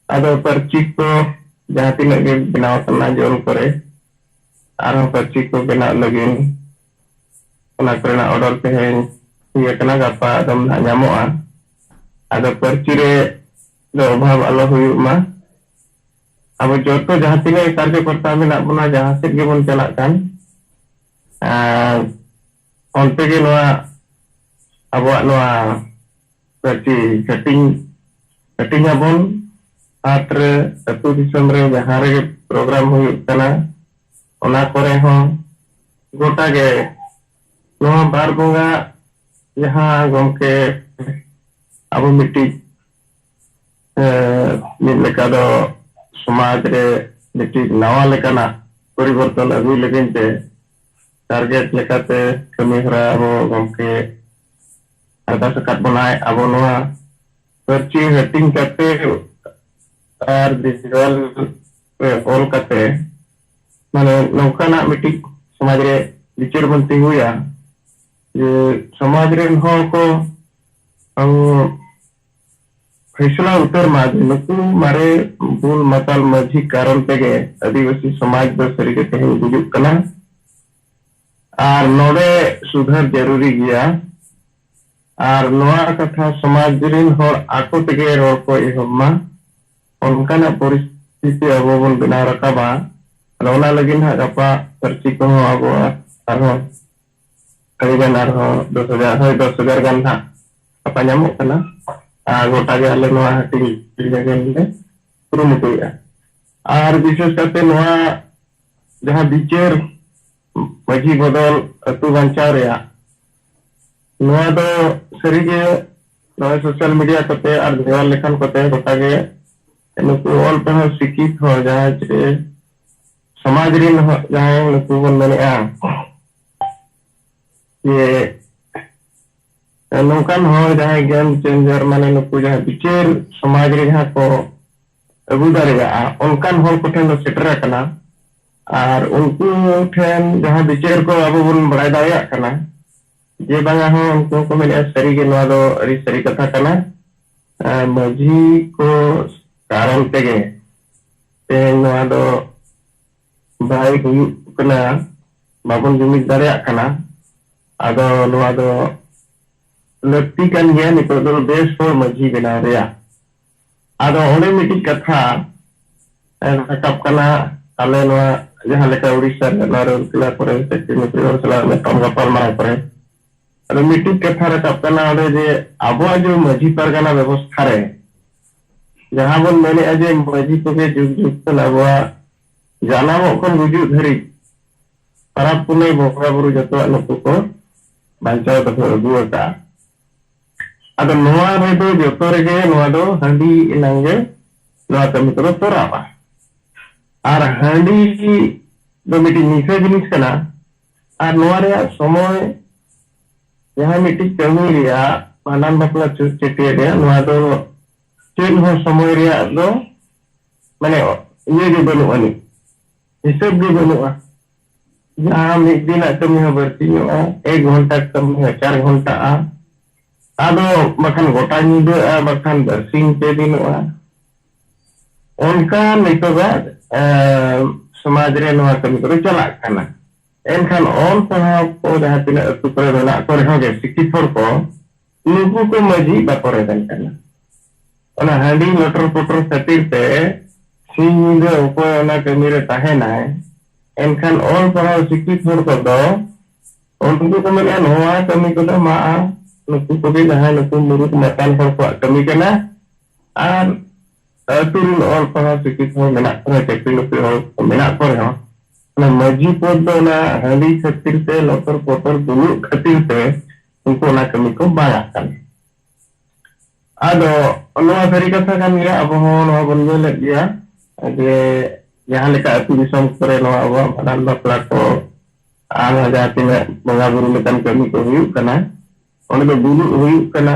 आदो पर्ची को जहाँ तीना के बनाव कना जोन करे आरो पर्ची को बना लगिन ओना करना ऑर्डर पे है ये कना गपा दम ना ᱧᱟᱢᱚᱜᱼᱟ आदो पर्ची रे दो अभाव आलो हुई मा अब जोतो जहाँ तीना कार्यकर्ता मेना बना जहाँ से गेबन चलाक कान onte ge noa abo noa पर्ची cutting abon atre atu disam re jahan re program huyuk kana ona kore ho gota ge noa bar bonga jahan gomke abo miti mid leka do समाज रे miti nawa lekana परिवर्तन agui legin te target लेकाते कमी हरा abo gomke ada sekat bonai abo noa पर्ची हटिंग करते और digital all करते माने नौकाना मिट्टी समाज रे विचार बनती हुआ ये समाज रे हो को हम फैसला उतर माज नुकु मारे बुल मतल मझी कारण तेगे आदिवासी समाज दो सरी के बुजुग कना और नोडे सुधार जरूरी गया और नोआ कथा समाज रिन होर आको तेगे रोड को एहमा उनका परिस्थिति अब बन बना रकाबा रोना लगिन हा गपा पर्ची को अब आरो करीबन आरो 10,000 गान हा apa nyamuk kana गोटा के आले नोआ हटिंग जगह ले कुरुमुटुया और विशेष करते नोआ जहां बिचार मजी बदल अतु बंचाव रेया नोआ दो सरीगे नोआ सोशल मीडिया कते और देवाल लेखन कते गोटा के नुकु ऑल पे शिक्षित हो जहां जे समाज रिन जहां नुकु बन मेनेआ ये नौकान हो जहां गेम चेंजर माने नुकु जहां बिचार समाज रे जहां को अगु दारेगा उनकान हो कोठेन दो सेटर कना और उनको ठेन जहां बिचार को अब बन बड़ाई दाया कना जे बांगा हो उनको को मेने सरी के नवा दो अरी सरी कथा कना मजी को कारण तेगे ते नवा दो भाई हुई कना बाबन जुमिद दाया कना आदो नवा दो लक्ति kan gaya ni तो देश पर मजी बना रहा आदो ओने मिटी कथा रकब कना आले नवा जहां लेका उड़ीसा नारो किला करे सेक्टर में प्रिय सला में कम गपल मारा करे अरे मिटी कथा रकब कना ओने जे आबो जो मजी परगना व्यवस्था रे जहां बन मैंने अजे मजी को के जुग जुग कना बवा जानामो कोन गुजु धरी परब पुने बोका बुरु जतो नुकु को बांचाव तो गुवता ada noa itu jotor ge noa do handi inangge noa kami terus torapa ar handi do miti nisa jenis kana ar noa rea somoy jahan miti kami rea panan bapla ceti rea noa do chen ho somoy rea do mane ye ge banu ani hisab ge banu jahan mid din kami ha berti 1 घंटा kami 4 घंटा आदो बखान गोटा निदो बखान दर्शिंग पे दिनोआ उनका नितोगा समाज रे नोआ कमी को चला खाना एनखान ऑन पढ़ाव को जहां तिना अतु करे मेना को रहो गे शिक्षित हर को नुकु को मजी बापरे दन करना ओना हांडी मोटर पोटर खातिर पे सिंग उपाय ओना कमी रे ताहे ना एनखान ऑन पढ़ाव शिक्षित हर को दो उनको को मेना नोआ कमी को मा नुकु को भी जहां नुकु मुरुक मतान हर को कमी करना और तुरुन और पढ़ा शिक्षित हो मेना को चक्री नुकु हो मेना को रहो माजी पद दो ना हांडी खातिर ते लटर पटर दुलु खातिर ते उनको ना कमी को बांगा कन आदो नोआ सारी कथा kan ya abo नोआ बन ले गया जे जहां लेका अतु दिसम करे नोआ abo बादान बापला को आम जाति में बंगा बुरु लेकन कमी को हुयु कना ओने दो बुलु हुयु कना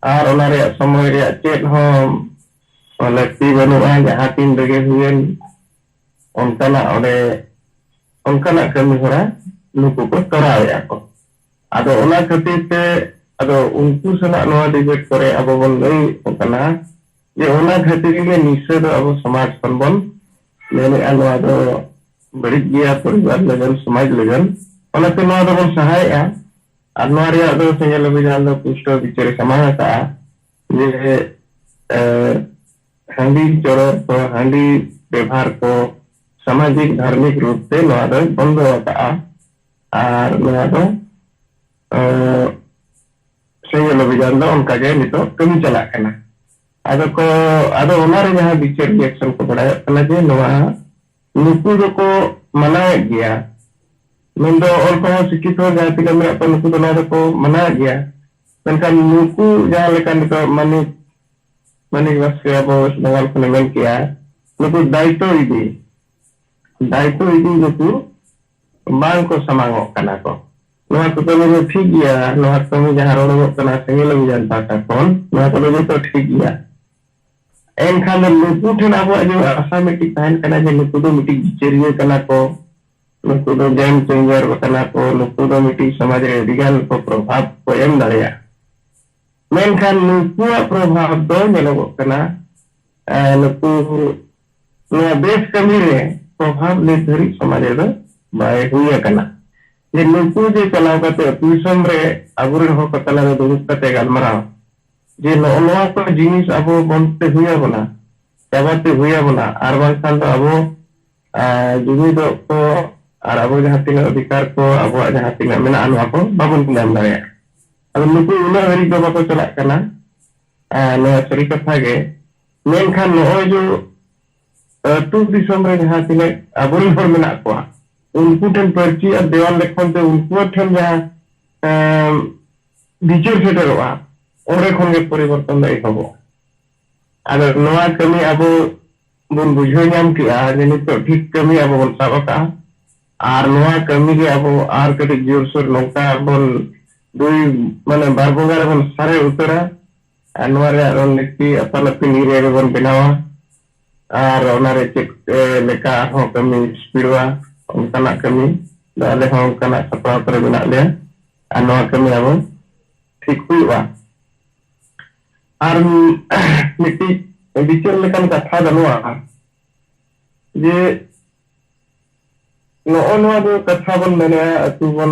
आर ओना रे समय रे चेत हो लक्ति बनुआ जहां तीन रगे हुएन उनका कमी होरा नुकु को कराया को आदो ओना खातिर ते आदो उनको सना नोआ डिबेट करे अब बन लई ओकना जे ओना खातिर के निश्चय दो अब समाज पर बन लेने अनवा दो बड़ी गया परिवार लगन समाज लगन ओना ते नोआ दो बन सहाय आ और नोआ रे आदो सेल अभियान दो पुष्ट विचार समाज का जे हांडी चोर को हांडी व्यवहार को सामाजिक धार्मिक रूप से नोआ दो बंद होता और नोआ दो सेल अभियान दो उनका के नितो कमी चला कना आदो को आदो ओना रे जहां विचार रिएक्शन को बढ़ाया कना जे नोआ नुकु दो को मना गया मेंदो और को शिक्षित हो जाती के में अपन नुकु दोना को मना गया मेनखान नुकु जहां लेका नितो माने बस के अब नवाल को मेन किया नुकु दायित्व इदी नुकु बांग को समांगो कना को नोआ को कमी जो ठीक गया नोआ कमी जहां रोडो कना सेंगल अभियान पाटा कोन नोआ को जो ठीक गया एनखान नुकु ठन अब जो आशा मिटी कहन कना जे नुकु दो मिटी चेरियो कना को नुकु दो गेम चेंजर कना को नुकु दो मिटी समाज रे विज्ञान को प्रभाव को एम दाड़िया मेनखान नुकु प्रभाव दो नेलो कना नुकु नोआ देश कमी रे प्रभाव ले धरी समाज रे बाय हुया कना जे नुकु जे चलाव कते ट्यूशन रे अगुरे हो कतला रे दुरुप कते गलमराव जे नोआ को जिनिस अबो बनते हुया बना चाबाते हुया बना आर बांखान तो अबो जुमी दो को आर अबो जहां तिना अधिकार को अबो जहां तिना मेना अनवा को बाबन नाम दाया अब नुकु उना हरी दो बाको चला कना नोआ सरी कथा गे मेनखान नो जो टू दिसम रे जहां तिना अबोरी हर मेना को उनको ठन पर्ची और देवाल लेखन ते उनको ठन जहां विचार सेटरवा ओरे खन के परिवर्तन दे हबो अगर नोआ कमी अब बन बुझो नाम किया जे नितो ठीक कमी अब बन साबका आर नोआ कमी के अब आर कटे जोर सोर नोका बन दुई माने बारबोगार बन सारे उतरा नोआ रे रणनीति अपनापि नीरे बन बनावा आर ओनारे चेक लेका हो कमी स्पीडवा उनका कमी दाले हो उनका सपा पर बना ले नोआ कमी अब ठीक हुआ और मिट्टी विचार लेकिन कथा दनुआ जे नोआ दो कथा बन मेने अतु बन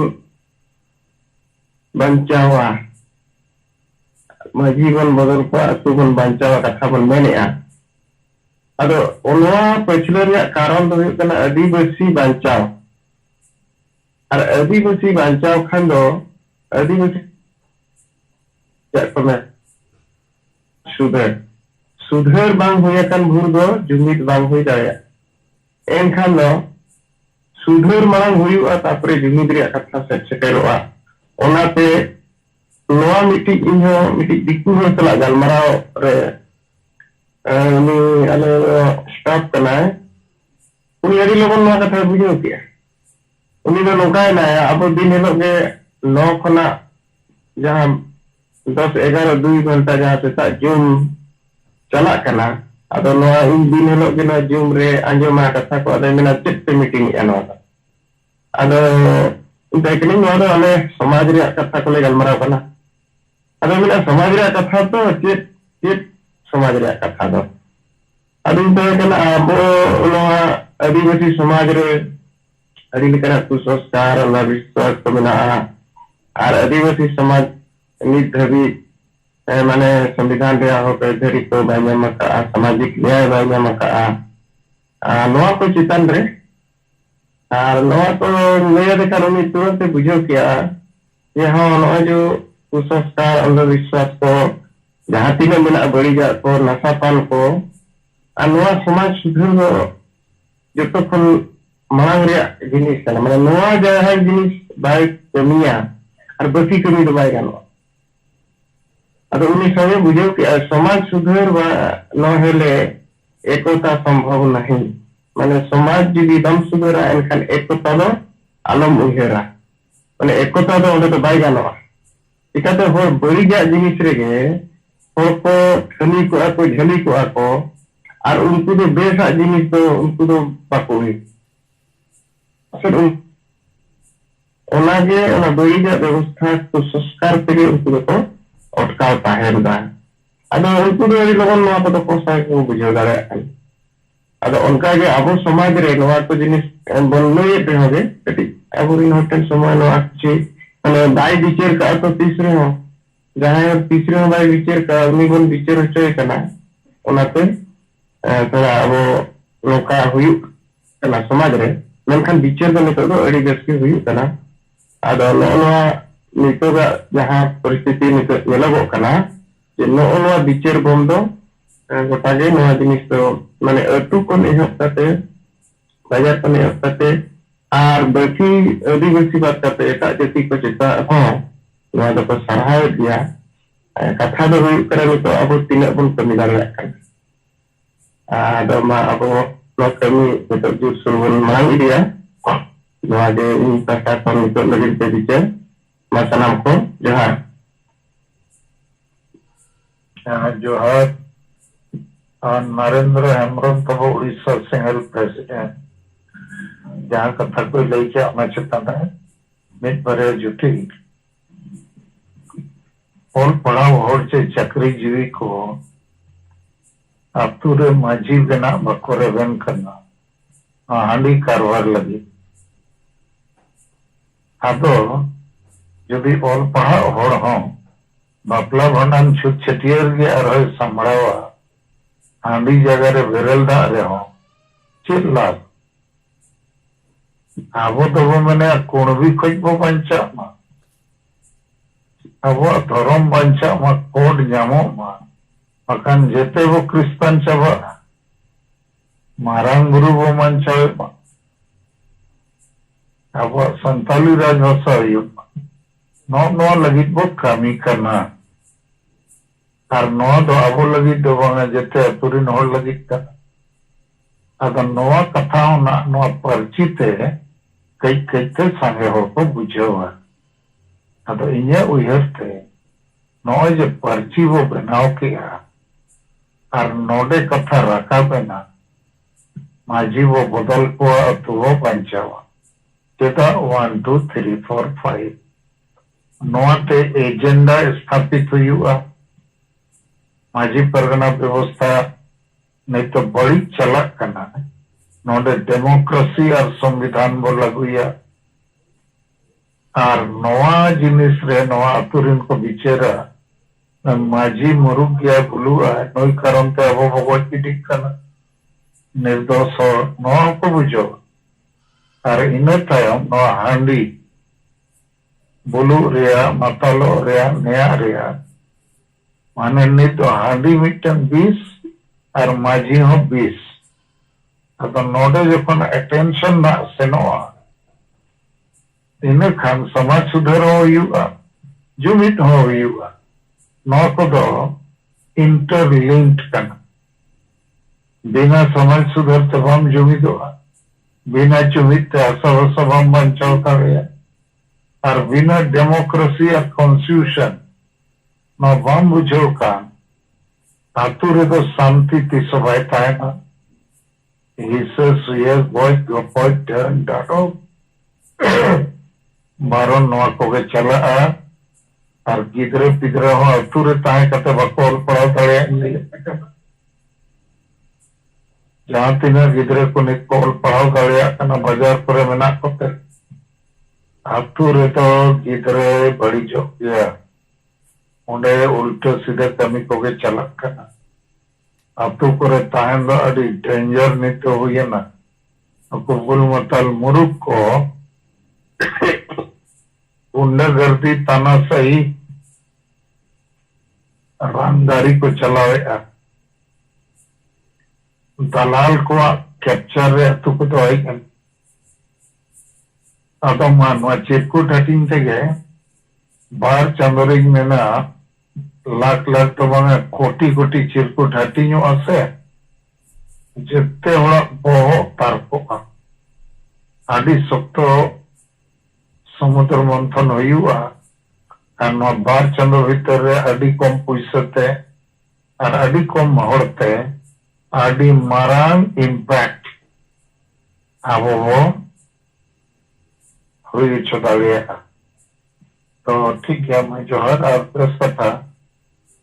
बंचावा माजी बन बदल को अतु बन बंचावा कथा बन मेने अदो ओनवा पछले रे कारण दो कना आदिवासी बंचाव और आदिवासी बंचाव खान दो आदिवासी में सुधर बांग होया kan भूर दो जुमित बांग होई दाया एनखान दो सुधर मांग हुयुआ तापरे जुमित रे कथा से सेटेरोआ ओनाते नोआ मिटी इन्हो मिटी दिकु हो चला गलमराव रे नि आले स्टाफ कना उनी अडी लोगन नोआ कथा बुझो किया उनी दो नोकाय ना अब दिन हेलो के 9 खना जहां 10-11-2 घंटा जहां से जूम चला कना अदो नोआ इन दिन हेलो के ना जूम रे अंजमा कथा को अदे मेना चिट मीटिंग एनो अदो देखनी नोआ दो अले समाज रे कथा को ले गलमरा कना अदो मेना समाज रे कथा तो चिट समाज रे कथा दो अदो तो कना अब नोआ आदिवासी समाज रे अदी लेकना कुसंस्कार और विश्वास को मेना और आदिवासी समाज नित धबी माने संविधान रे हो पे धरी को बाय मका सामाजिक न्याय बाय मका नोआ को चितन रे और नोआ को नया देखा उन्हें तुरंत बुझो किया ये हाँ नोआ जो कुसंस्कार अंधविश्वास को जहाँ तीन मेना बड़ी जा को नशापान को नोआ समाज सुधर जो तो मांग जिनिस माने नोआ जहां जिनिस बाय कमिया और बाकी कमी दो बाय गानो अदो उनी सवे बुझो कि समाज सुधार न हेले एकता संभव नहीं माने समाज जुदी दम सुधारा एनखान एकता दो आलम उहेरा माने एकता दो ओंदे तो बाय गानो इकाते होर बड़ीजा जिनिस रेगे होर को ठनी को झली को और उनको तो बेसा जिनिस तो उनको तो बाको हुई फिर ओनागे ओना बड़ीजा व्यवस्था को संस्कार तेगे उनको तो अटकाव ताहेरदा अदो उनको तो अड़ी लगन नोआ तो कोसा को बुझाव दाड़े अदो उनका जे आबो समाज रे नोआ को जिनिस बनलोए पे होगे कटी आबो इन होटल समाज नो आछि माने दाई विचार का तो तीसरे हो जहां तीसरे बाय विचार का उनी बन विचार होचय कना ओनाते थोड़ा वो नौका हुई कना समाज रे मेनखान विचार का नितो तो अड़ी बेस के हुई कना आदो नोआ नितो का जहां परिस्थिति नितो नेलगो कना जे नोआ विचार बंदो गोटा जे नोआ जिनिस तो माने अटू को एहब काते बाजार को एहब काते और बाकी आदिवासी बात करते एटा जाति को चेता हां नोआ दो को सराहाय दिया कथा दो हुई करे नितो अब तीना बन कमी दाड़ा ada ma abu blok kami untuk jusul mang dia no ada ini kata untuk lebih terbicara masa namko johar जोहार नरेंद्र हेम्ब्रम तब उड़ीसा सिंगल प्रेसिडेंट जहाँ कथा को लेके आना चाहता है मित बरे जुटी और पढ़ाओ और चक्री जीवी को अतुरे माझी बना बकोरे बन करना हांडी कारवार लगी अदो जदि ऑल पढ़ा होड़ हो बापला भंडान छुट छटियर के अरह संभड़ावा हांडी जगह रे बेरल दा रे हो चिल्ला आबो तो वो मैंने कुणबी खोज बो पंचा मा आबो धर्म पंचा मा कोड जामो मा अकान जेते वो क्रिस्तान चबा मारांग गुरु वो मन चाहे अब संताली राजभाषा नो लगी वो कमी करना और नो दो अब लगी दो बांगे जेते अतुरिन होड़ लगी करना अगर नोआ कथा होना नोआ परिचिते कई कईते संगे होड़ को बुझो है अतो इन्हें उयरते नोआ जे पर्ची वो बनाओ किया और नोडे कथा रखा बेना माझी वो बदल को तो वो पंचावा चेता 1 2 3 4 5 नोते एजेंडा स्थापित हुआ माझी परगना व्यवस्था नहीं तो बड़ी चलक करना नोडे डेमोक्रेसी और संविधान बो लगुया और नोआ जिनिस रे नोआ अतुरिन को बिचेरा माझी मुरुक गया बुलुआ नई कारण ते अब भगवत की टिकना निर्दोष नोआ को बुझो और इन तायम नोआ हांडी बुलु रेया मातालो रेया नेया रेया माने नित हांडी मिटन 20 और माझी हो 20 अतो नोडे जखन अटेंशन ना सेनोआ इन खान समाज सुधार हुआ जुमित हुआ नौको दो इंटरलिंक्ड करना बिना समाज सुधार तबाम जुमित हुआ बिना जुमित असव सभाम बंचाव करे और बिना डेमोक्रेसी और कॉन्स्टिट्यूशन न बाम बुझो का आतुरे तो शांति ती सभाए ताए ना he says yes boy go point turn ditto मारो नवा को के चला और गिदरे पिदरे हो अतुरे ताए कते बकोल पड़ा तड़े जहां तीन गिदरे को निकोल पढ़ाओ तड़े कना बाजार पर मेना कोते अतुरे तो गिदरे बड़ी जो गया उन्हें उल्टे सीधे कमी को के चला कना अतु करे ताएं दा अड़ी डेंजर नहीं तो हुई है ना कुबुल मतल मुरुक को गुंडागर्दी तानाशाही रामदारी को चलावे दलाल को कैप्चर रे अतु को तो आई ᱟᱫᱚ ᱢᱟ ᱱᱚᱣᱟ ᱪᱤᱨᱠᱩᱴ ᱦᱟᱹᱴᱤᱧ ᱛᱮᱜᱮ ᱵᱟᱨ ᱪᱟᱸᱫᱳ ᱨᱤᱧ ᱢᱮᱱᱟ ᱞᱟᱠᱷ ᱞᱟᱠᱷ ᱫᱚ ᱵᱟᱝᱟ ᱠᱳᱴᱤ ᱠᱳᱴᱤ ᱪᱤᱨᱠᱩᱴ ᱦᱟᱹᱴᱤᱧᱚᱜᱼᱟ ᱥᱮ ᱡᱮᱛᱮ ᱦᱚᱲᱟᱜ ᱵᱚᱦᱚᱜ ᱛᱟᱨᱠᱚᱜᱼᱟ ᱟᱹᱰᱤ ᱥᱚᱠᱛᱚ ᱥᱚᱢᱩᱫᱨᱚ ᱢᱚᱱᱛᱷᱚᱱ ᱦᱩᱭᱩᱜᱼᱟ ᱟᱨ ᱱᱚᱣᱟ ᱵᱟᱨ ᱪᱟᱸᱫᱳ ᱵᱷᱤᱛᱟᱹᱨ ᱨᱮ ᱟᱹᱰᱤ ᱠᱚᱢ ᱯᱩᱭᱥᱟᱹ ᱛᱮ ᱟᱨ ᱟᱹᱰᱤ ᱠᱚᱢ ᱦᱚᱲ te adi marang impact abo bo hui hocho daᱲᱮᱭᱟᱜᱼᱟ तो ठीक है मैं जोहर और प्रेस कथा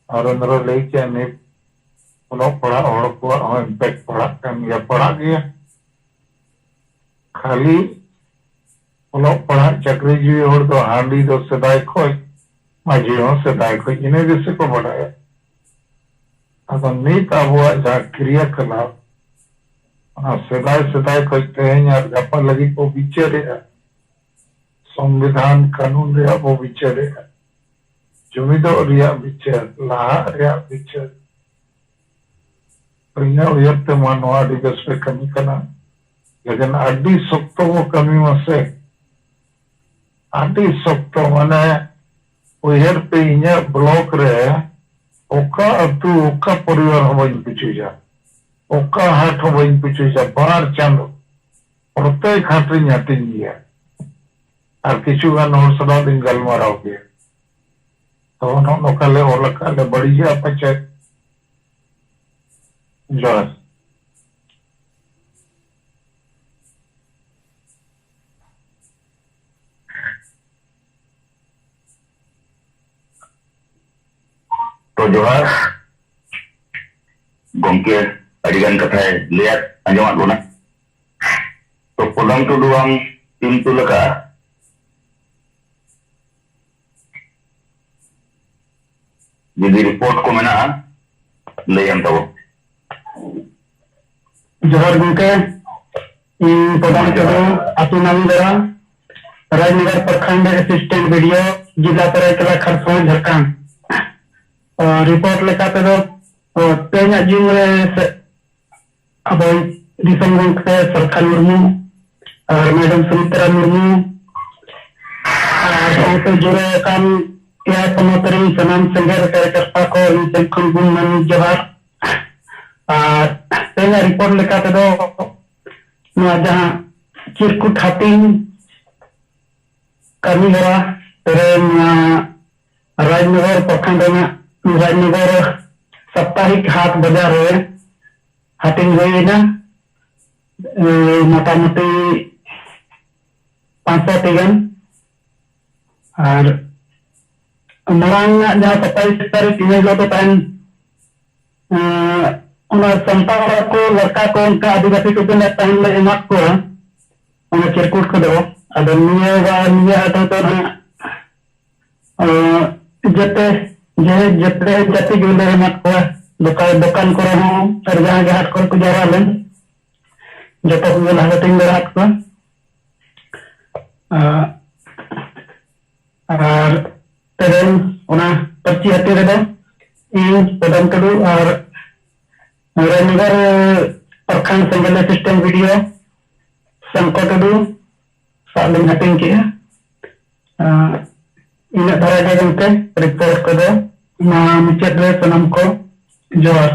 और अंदर लई के ने उनो पड़ा और को इम्पैक्ट पड़ा kan ya पड़ा गया खाली उनो पड़ा चक्री जीवी और तो हांडी तो सदाई खोई माजी हो सदाई खोई इन्हें जैसे को बढ़ाया अगर नीत आबुआ जा क्रियाकलाप सदाई सदाई खोई तेहन यार गप्पा लगी को विचारे संविधान कानून रे वो विचारे जुमिदो रिया विचार लाहा रिया विचार प्रिया उयर्ते मानवा दिवस पे कमी करना लेकिन अड्डी सख्तो वो कमी मसे अड्डी सख्तो माने उयर पे इन्या ब्लॉक रे ओका अतु ओका परिवार हो बन पिचुजा ओका हाट हो बन पिचुजा बार चांदो प्रत्येक हाट रे न्यातिन गया और किचु गान और सदा दिन गलमाराव गया तो नोकाले और लकाले बढ़िया पचे जोर तो जोहार गंके अडिगान कथा लियात आंजमात बोना तो पदम टुडुआम टीम तुलका jadi report ko mena layan tabo जोहर गंके इन प्रधान करो अतु नामीदरा राजनगर प्रखंड असिस्टेंट वीडियो जिला सरायकेला खरसावां झारखंड रिपोर्ट लेका पे दो तेना जिम रे अब दिसम गंके सरकार मुर्मू और मैडम सुमित्रा मुर्मू और तो जुड़े काम या समोतरी सनाम संघर्ष कार्यकर्ता को इनसे खुलगुन मन जोहार और तेना रिपोर्ट लेका पे दो जहाँ चिरकुट हाटिंग कमी हरा तेरे राजनगर प्रखंड में राजनगर साप्ताहिक हाट बाजार है हाटिंग हुई ना मोटामोटी 500 टीगन और मरांग जहाँ 27 तारीख इन तो तहन संताल को लड़का को उनका आदिवासी को तहन ले एमात को चिरकुट को दो अब निया हटो तो जते जते जाति जुले एमात को दुकान को रहो और जहाँ के हाट को जावा लेन जतो को हाटिंग हाट को और तेरेन उना पर्ची हटे रे दो इन पदम कदू और राजनगर प्रखंड सिंगल सिस्टम वीडियो संकट कदू सालिम हटिंग किया इन धारा के गंते रिपोर्ट कदो ना मुचत रे सनम को जोहार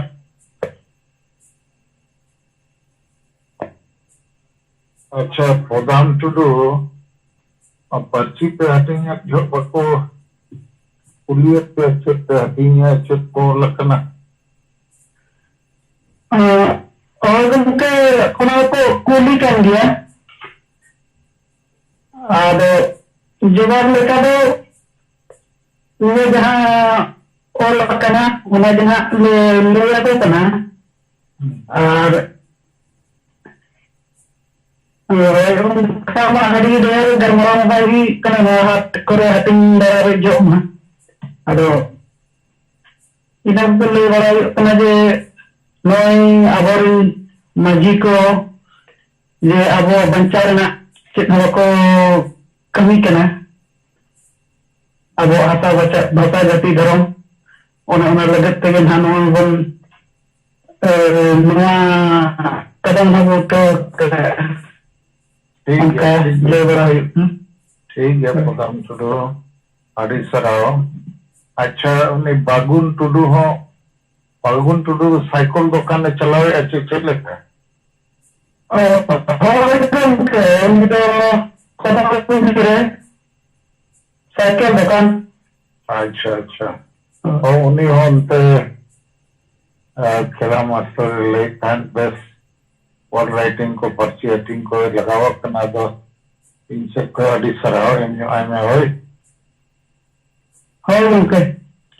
अच्छा प्रधान टुडू अब पर्ची पे हटेंगे जो बको कुलियत पे अच्छे पे हटेंगे अच्छे को लखना और उनके उन्होंने को कुली कर दिया और जवाब लेकर दो ये जहाँ और लखना उन्हें जहाँ ले दो कना और sama hari dia garmara bagi kana hat kore hating dari jom ado ina beli barai kana je noi abor maji ko je abo bancar na chit ko kami kana abo asa baca bahasa jati dharam ona lagat tege hanon bon nuwa kadang habu to ठीक उनका है ले बड़ा हुई ठीक है पकाम टुडू आदि सराव अच्छा उन्हें बागुन टुडू हो बागुन टुडू साइकिल दुकान में चलावे अच्छे चले थे साइकिल दुकान अच्छा अच्छा और उन्हीं हो अंते खेला मास्टर ले थान बस और राइटिंग को पर्ची राइटिंग को लगावा करना दो इनसे को आदि सराव एम आई में होई हाँ उनके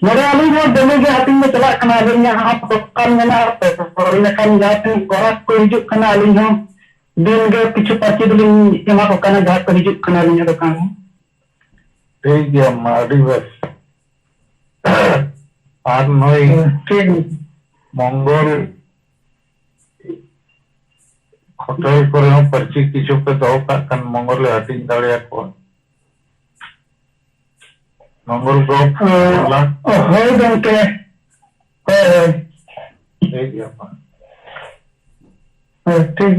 मेरे आलू जो देने के हाथी में चला करना आलिंग यहाँ दुकान में ना और लेकिन जाते गोरा को हिजुक करना आलिंग हम दिन के पीछे पर्ची दिलिंग एमा को करना जहाँ को हिजुक करना आलिंग दुकान में ठीक है मारी बस आज नई ठीक मंगल होटल पर हम पर्ची किचु पे दो का कन मंगल ले हटिंग दाड़िया को मंगल को बोला हो उनके ठीक है ठीक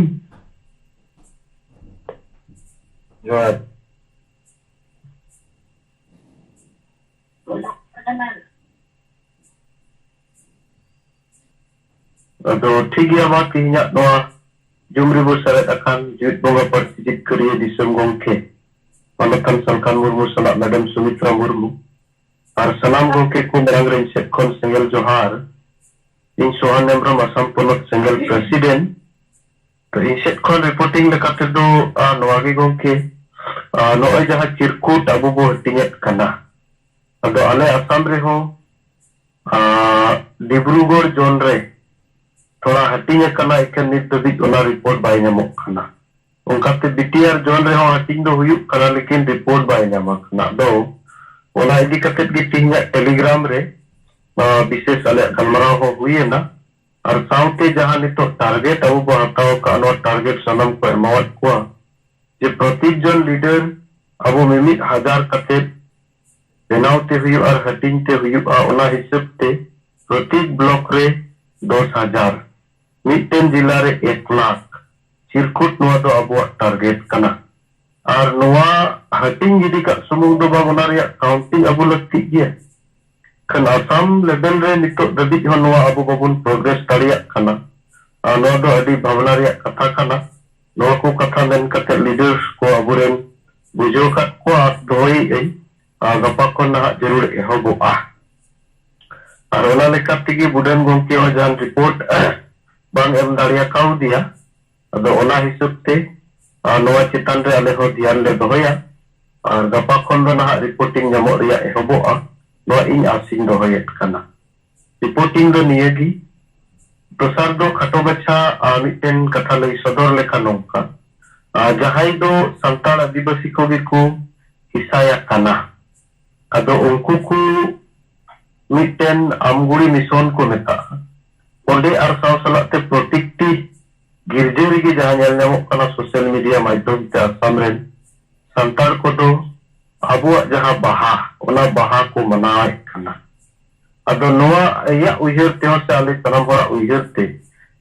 जो है Aduh, ठीक है बात तीन नवा Jhumri बुसरत akan juit bunga parti kerja di Gongke. Panakan Salkan Murmu salat Madam Sumitra Murmu. Ar salam Gongke ku merangren setkon single Johar. In Sohan Nemram Asam Ponot single President. In setkon reporting lekat itu Nawagi Gongke. Noai jahat cirkut abu buh tingkat kana. Aduh, ale Asam reho Dibrugarh genre. थोड़ा हटिंग करना इकन नित तबिक ओना report by नामक खाना उनकाते BTR zone रे हो हटिंग दो हुयुक करा लेकिन रिपोर्ट बाय नामक खाना दो ओना इदी कते गी तिंगा टेलीग्राम रे विशेष अले गलमराव हो हुई है ना और साउते जहां नितो टारगेट अब बो हटाव का नो टारगेट सनम को एमावत को जे प्रति जन लीडर अब मिमित हजार कते बनावते हुई और हटिंग ते हुई ओना हिसाब ते प्रति ब्लॉक रे 10,000 मिट्टन जिला रे 1 लाख चिरकुट नवा दो अबुआ टारगेट कना और नवा हटिंग जिदी का सुमुंग दो बाबना रे काउंटिंग अबु लक्ति गया कन आसाम लेवल रे नितो दबि हो नवा अबु बाबुन प्रोग्रेस दाड़िया कना नवा दो अडी भावना रे कथा कना नवा को कथा मेन कते लीडर्स को अबुरेन बुझो का को दोई ए गपा को ना जरूर एहबुआ और ओला लेका तिगी बुडन गोंके हो जान रिपोर्ट बांग एम दाड़िया काउ दिया अदो ओला हिसाब ते नवा चितान रे आले हो ध्यान ले दोया और गपा खन दो ना रिपोर्टिंग जमो रिया एहबोआ नवा इन आसिंग दोयत कना रिपोर्टिंग दो नियगी प्रसार दो खटो बच्चा मिटेन कथा लई सदर लेखा नोंका जहाई दो संताल आदिवासी को भी को हिसाया कना अदो उनको को मिटेन आमगुड़ी मिशन को मेता ओंडे आर साव सलाते प्रोटेक्टी गिरजे गे जहां नेल नेमो कना सोशल मीडिया माध्यम ते आसाम रेन संताल को दो अबुआ जहां बाहा ओना बाहा को मनाए कना अदो नोआ या उयहर ते से आले तनम होरा उयहर ते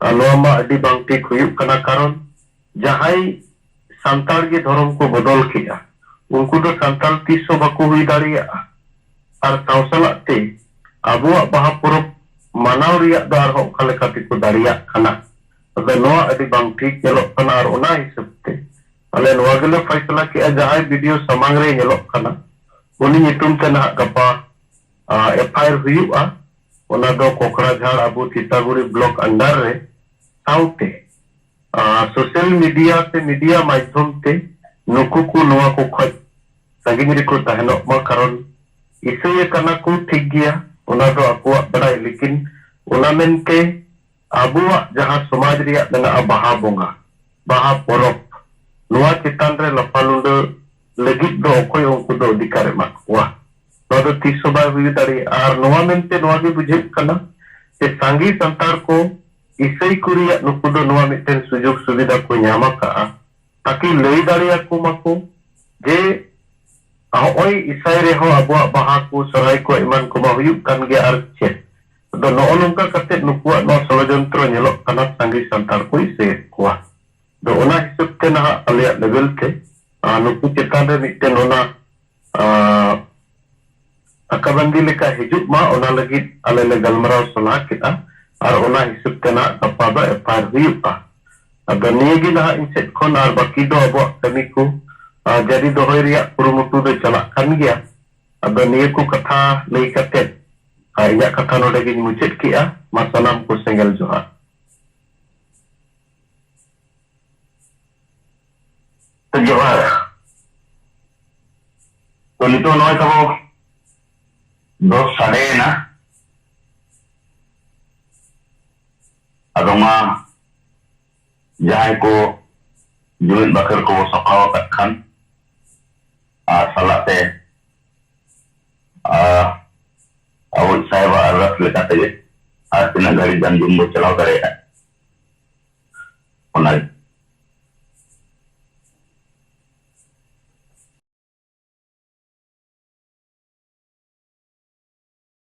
नोआ मा अडी बांगटी खुयुक कना कारण जहां संताल के धर्म को बदल किया उनको तो संताल 300 बाको हुई दाड़िया और साव सलाते अबुआ बाहा पुरब मानाव रिया दार हो खाले काति को दाड़िया खाना अगर नोआ अडी बांग ठीक नेलो खाना और ओना हिसाब ते अले नोआ गेलो फैसला के जहां वीडियो समांग रे नेलो खाना उनी नितुम ते ना गपा एफआईआर हुयुआ ओना दो कोकड़ा झाड़ अबु तितागुड़ी ब्लॉक अंडर रे साउते सोशल मीडिया से मीडिया माध्यम ते नुकु को नोआ को खज संगिन रे को तहनो मा कारण इसे कना को ठीक गया ओना दो अकुआ बड़ाई लेकिन ओना मेनते अबुआ जहां समाज रिया मेना बाहा बोंगा बाहा परब नोआ चितान रे लफालुंड लगित दो ओकोय उनको दो अधिकार माकुआ नोआ दो 300 बार हुई दाड़ी और नोआ मेनते नोआ भी बुझे कना से सांगी संतार को इसई कुरिया नुकु दो नोआ मिटेन सुजोग सुविधा को ᱧᱟᱢ का ताकि लई दाड़िया को माको जे ओई इसाई रे हो अबुआ बाहा को सराय को इमान को हुयुक कान गे आर चे दो नो नोंका कते नुकुआ नो षडयंत्र नेलो कना सांगी संतार को इसे कोआ तो ओना हिसाब ते ना अले लेवल ते नुकु चेतान रे मिटन ओना अकाबंदी लेका हिजुक मा ओना लगी अले ले गलमराव सलाह किता और ओना हिसाब ते ना तपा एफआईआर हुयुका अदो नियगी ना इंसेट खन और बाकी दो अब कमी को जारी दोहय रिया कुरुमुटु दो चला कान गया अदो निय को कथा लई कते इया कथा नोडे गिन मुचेत किया मा सलाम को सेंगल जोहार जोहार तो नितो नय तबो दो साढ़े ना अदमा जहां को जुमिन बकर को सफाव खान सलाते अब साहेब अरस लेकाते आज तीन घड़ी जान जुम्बो चलाव करे